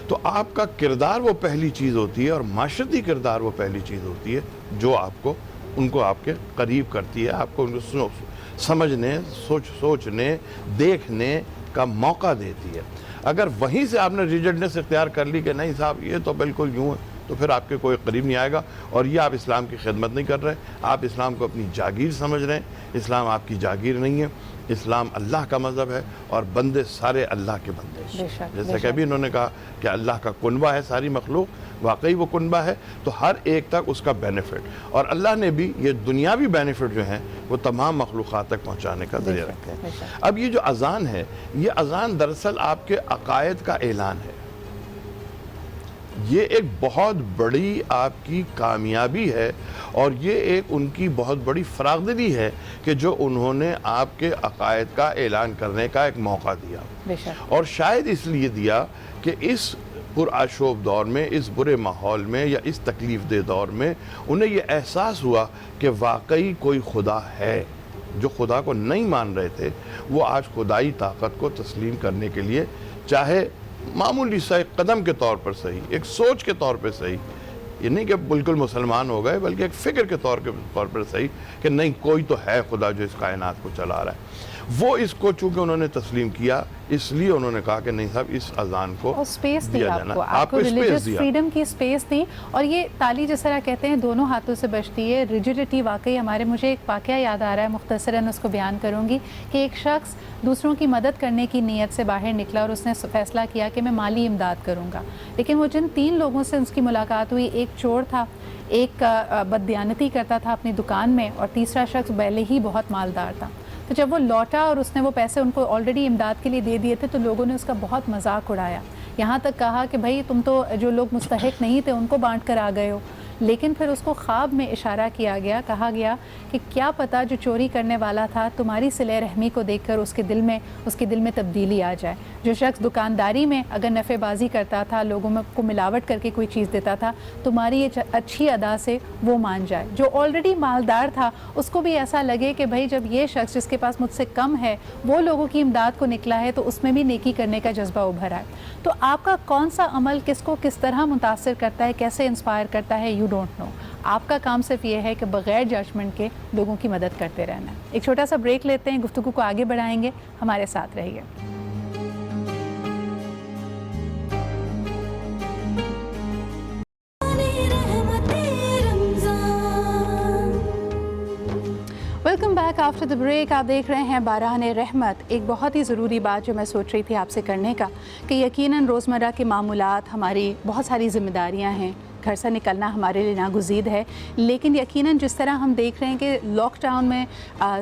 تو آپ کا کردار وہ پہلی چیز ہوتی ہے، اور معاشرتی کردار وہ پہلی چیز ہوتی ہے جو آپ کو ان کو آپ کے قریب کرتی ہے، آپ کو ان کو سمجھنے، سوچنے، دیکھنے کا موقع دیتی ہے. اگر وہیں سے آپ نے ریجڈنس اختیار کر لی کہ نہیں صاحب یہ تو بالکل یوں ہے، تو پھر آپ کے کوئی قریب نہیں آئے گا، اور یہ آپ اسلام کی خدمت نہیں کر رہے، آپ اسلام کو اپنی جاگیر سمجھ رہے ہیں. اسلام آپ کی جاگیر نہیں ہے، اسلام اللہ کا مذہب ہے، اور بندے سارے اللہ کے بندے ہیں. جیسے کہ ابھی انہوں نے کہا کہ اللہ کا کنبہ ہے ساری مخلوق، واقعی وہ کنبہ ہے، تو ہر ایک تک اس کا بینیفٹ، اور اللہ نے بھی یہ دنیاوی بینیفٹ جو ہیں وہ تمام مخلوقات تک پہنچانے کا ذریعہ رکھے ہیں. اب یہ جو اذان ہے، یہ اذان دراصل آپ کے عقائد کا اعلان ہے. یہ ایک بہت بڑی آپ کی کامیابی ہے، اور یہ ایک ان کی بہت بڑی فراغدلی ہے کہ جو انہوں نے آپ کے عقائد کا اعلان کرنے کا ایک موقع دیا. اور شاید اس لیے دیا کہ اس پرآشوب دور میں، اس برے ماحول میں، یا اس تکلیف دہ دور میں انہیں یہ احساس ہوا کہ واقعی کوئی خدا ہے. جو خدا کو نہیں مان رہے تھے وہ آج خدائی طاقت کو تسلیم کرنے کے لیے، چاہے معمولی سا ایک قدم کے طور پر صحیح، ایک سوچ کے طور پہ صحیح، یہ نہیں کہ بالکل مسلمان ہو گئے، بلکہ ایک فکر کے طور پر صحیح کہ نہیں کوئی تو ہے خدا جو اس کائنات کو چلا رہا ہے. وہ اس کو چونکہ انہوں نے تسلیم کیا، اس لیے انہوں نے کہا کہ نہیں صاحب اس اذان کو دیا جانا. آپ کو ریلیجس فریڈم کی سپیس دی، اور یہ تالی جس طرح کہتے ہیں دونوں ہاتھوں سے بجتی ہے. ریجڈیٹی واقعی ہمارے، مجھے ایک واقعہ یاد آ رہا ہے، مختصراً اس کو بیان کروں گی کہ ایک شخص دوسروں کی مدد کرنے کی نیت سے باہر نکلا، اور اس نے فیصلہ کیا کہ میں مالی امداد کروں گا. لیکن وہ جن 3 لوگوں سے اس کی ملاقات ہوئی، ایک چور تھا، ایک بددیانتی کرتا تھا اپنی دکان میں، اور تیسرا شخص پہلے ہی بہت مالدار تھا. تو جب وہ لوٹا اور اس نے وہ پیسے ان کو آلریڈی امداد کے لیے دے دیے تھے، تو لوگوں نے اس کا بہت مذاق اڑایا، یہاں تک کہا کہ بھائی تم تو جو لوگ مستحق نہیں تھے ان کو بانٹ کر آ گئے ہو. لیکن پھر اس کو خواب میں اشارہ کیا گیا، کہا گیا کہ کیا پتہ جو چوری کرنے والا تھا تمہاری صلہ رحمی کو دیکھ کر اس کے دل میں تبدیلی آ جائے. جو شخص دکانداری میں اگر نفع بازی کرتا تھا، لوگوں کو ملاوٹ کر کے کوئی چیز دیتا تھا، تمہاری یہ اچھی ادا سے وہ مان جائے. جو آلریڈی مالدار تھا اس کو بھی ایسا لگے کہ بھائی جب یہ شخص جس کے پاس مجھ سے کم ہے وہ لوگوں کی امداد کو نکلا ہے، تو اس میں بھی نیکی کرنے کا جذبہ ابھر آئے. تو آپ کا کون سا عمل کس کو کس طرح متاثر کرتا ہے، کیسے انسپائر کرتا ہے، یو ڈونٹ نو. آپ کا کام صرف یہ ہے کہ بغیر ججمنٹ کے لوگوں کی مدد کرتے رہنا ہے. ایک چھوٹا سا بریک لیتے ہیں، گفتگو کو آگے بڑھائیں گے، ہمارے ساتھ رہیے. Welcome back after the break. آپ دیکھ رہے ہیں باران رحمت. ایک بہت ہی ضروری بات جو میں سوچ رہی تھی آپ سے کرنے کا، کہ یقیناً روزمرہ کے معمولات، ہماری بہت ساری ذمہ داریاں ہیں، گھر سے نکلنا ہمارے لیے ناگزیر ہے، لیکن یقیناً جس طرح ہم دیکھ رہے ہیں کہ لاک ڈاؤن میں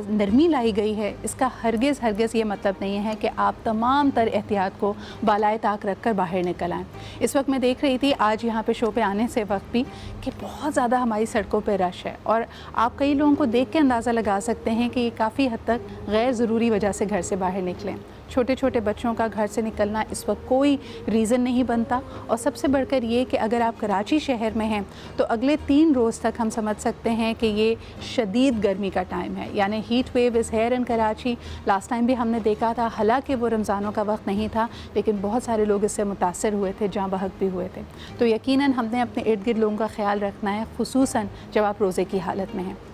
نرمی لائی گئی ہے، اس کا ہرگز یہ مطلب نہیں ہے کہ آپ تمام تر احتیاط کو بالائے طاق رکھ کر باہر نکل آئیں. اس وقت میں دیکھ رہی تھی آج یہاں پہ شو پہ آنے سے وقت بھی کہ بہت زیادہ ہماری سڑکوں پہ رش ہے، اور آپ کئی لوگوں کو دیکھ کے اندازہ لگا سکتے ہیں کہ یہ کافی حد تک غیر ضروری وجہ سے گھر سے باہر نکلیں. چھوٹے چھوٹے بچوں کا گھر سے نکلنا اس وقت کوئی ریزن نہیں بنتا، اور سب سے بڑھ کر یہ کہ اگر آپ کراچی شہر میں ہیں تو اگلے 3 روز تک ہم سمجھ سکتے ہیں کہ یہ شدید گرمی کا ٹائم ہے، یعنی heat wave is here in Karachi. Last time بھی ہم نے دیکھا تھا، حالانکہ وہ رمضانوں کا وقت نہیں تھا لیکن بہت سارے لوگ اس سے متاثر ہوئے تھے، جاں بحق بھی ہوئے تھے. تو یقیناً ہم نے اپنے ارد گرد لوگوں کا خیال رکھنا ہے، خصوصاً جب آپ روزے کی حالت میں ہیں.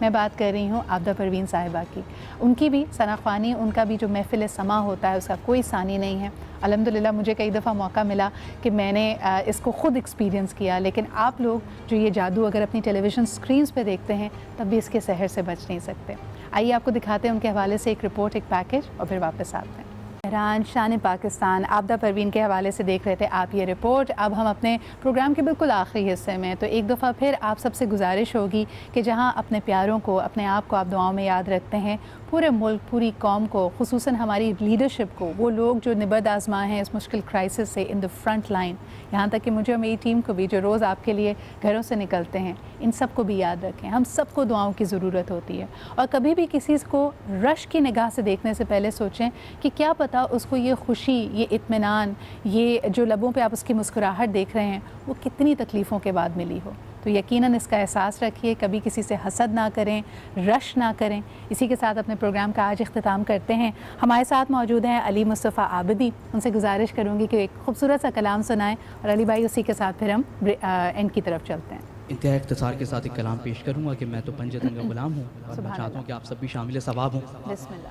میں بات کر رہی ہوں عابدہ پروین صاحبہ کی. ان کی بھی ثنا خوانی، ان کا بھی جو محفل سما ہوتا ہے اس کا کوئی ثانی نہیں ہے. الحمدللہ مجھے کئی دفعہ موقع ملا کہ میں نے اس کو خود ایکسپیرینس کیا، لیکن آپ لوگ جو یہ جادو اگر اپنی ٹیلی ویژن اسکرینس پہ دیکھتے ہیں تب بھی اس کے سحر سے بچ نہیں سکتے. آئیے آپ کو دکھاتے ہیں ان کے حوالے سے ایک رپورٹ، ایک پیکج، اور پھر واپس آتے ہیں. ایران شان پاکستان، عابدہ پروین کے حوالے سے دیکھ رہے تھے آپ یہ رپورٹ. اب ہم اپنے پروگرام کے بالکل آخری حصے میں، تو ایک دفعہ پھر آپ سب سے گزارش ہوگی کہ جہاں اپنے پیاروں کو، اپنے آپ کو آپ دعاؤں میں یاد رکھتے ہیں، پورے ملک، پوری قوم کو، خصوصاً ہماری لیڈرشپ کو، وہ لوگ جو نبرد آزما ہیں اس مشکل کرائسس سے ان دا فرنٹ لائن، یہاں تک کہ مجھے اور میری ٹیم کو بھی جو روز آپ کے لیے گھروں سے نکلتے ہیں، ان سب کو بھی یاد رکھیں. ہم سب کو دعاؤں کی ضرورت ہوتی ہے، اور کبھی بھی کسی کو رش کی نگاہ سے دیکھنے سے پہلے سوچیں کہ کیا پتہ اس کو یہ خوشی، یہ اطمینان، یہ جو لبوں پہ آپ اس کی مسکراہٹ دیکھ رہے ہیں وہ کتنی تکلیفوں کے بعد ملی ہو. تو یقیناً اس کا احساس رکھیے، کبھی کسی سے حسد نہ کریں، رش نہ کریں. اسی کے ساتھ اپنے پروگرام کا آج اختتام کرتے ہیں. ہمارے ساتھ موجود ہیں علی مصطفیٰ عابدی. ان سے گزارش کروں گی کہ ایک خوبصورت سا کلام سنائیں، اور علی بھائی اسی کے ساتھ پھر ہم اینڈ کی طرف چلتے ہیں. انتہائی اختصار کے ساتھ ایک کلام پیش کروں گا کہ میں تو پنجتن کا غلام ہوں، اور میں چاہتا ہوں کہ آپ سب بھی شامل ثواب ہوں. بسم اللہ.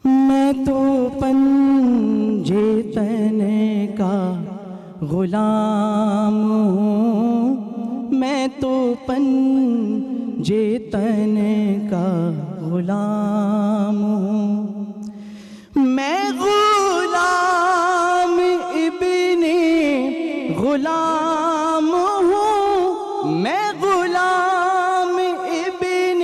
میں تو پنجتن کا غلام ہوں، میں تو پنجتن کا غلام ہوں، میں غلام ابن غلام ہوں، میں غلام ابن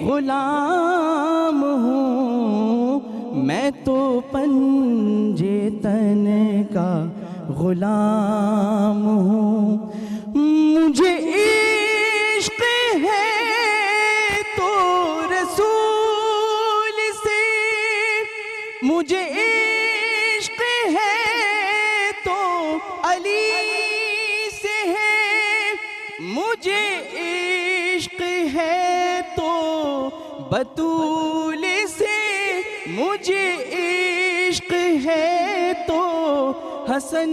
غلام ہوں، میں تو پنجتن کا غلام ہوں. مجھے عشق ہے تو رسول سے، مجھے عشق ہے تو علی سے ہے، مجھے عشق ہے تو بطول سے، مجھے عشق ہے تو حسن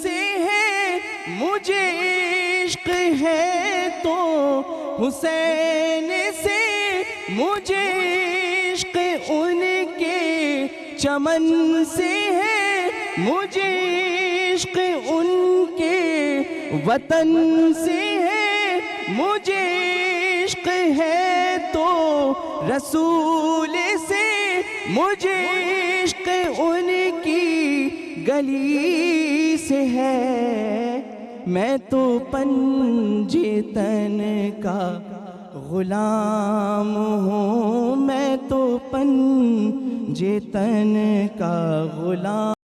سے ہے، مجھے عشق ہے تو حسین سے، مجھے عشق ان کے چمن سے ہے، مجھے عشق ان کے وطن سے ہے، مجھے عشق ہے تو رسول سے، مجھے عشق ان کی گلی سے ہے. میں تو پنجتن کا غلام ہوں، میں تو پنجتن کا غلام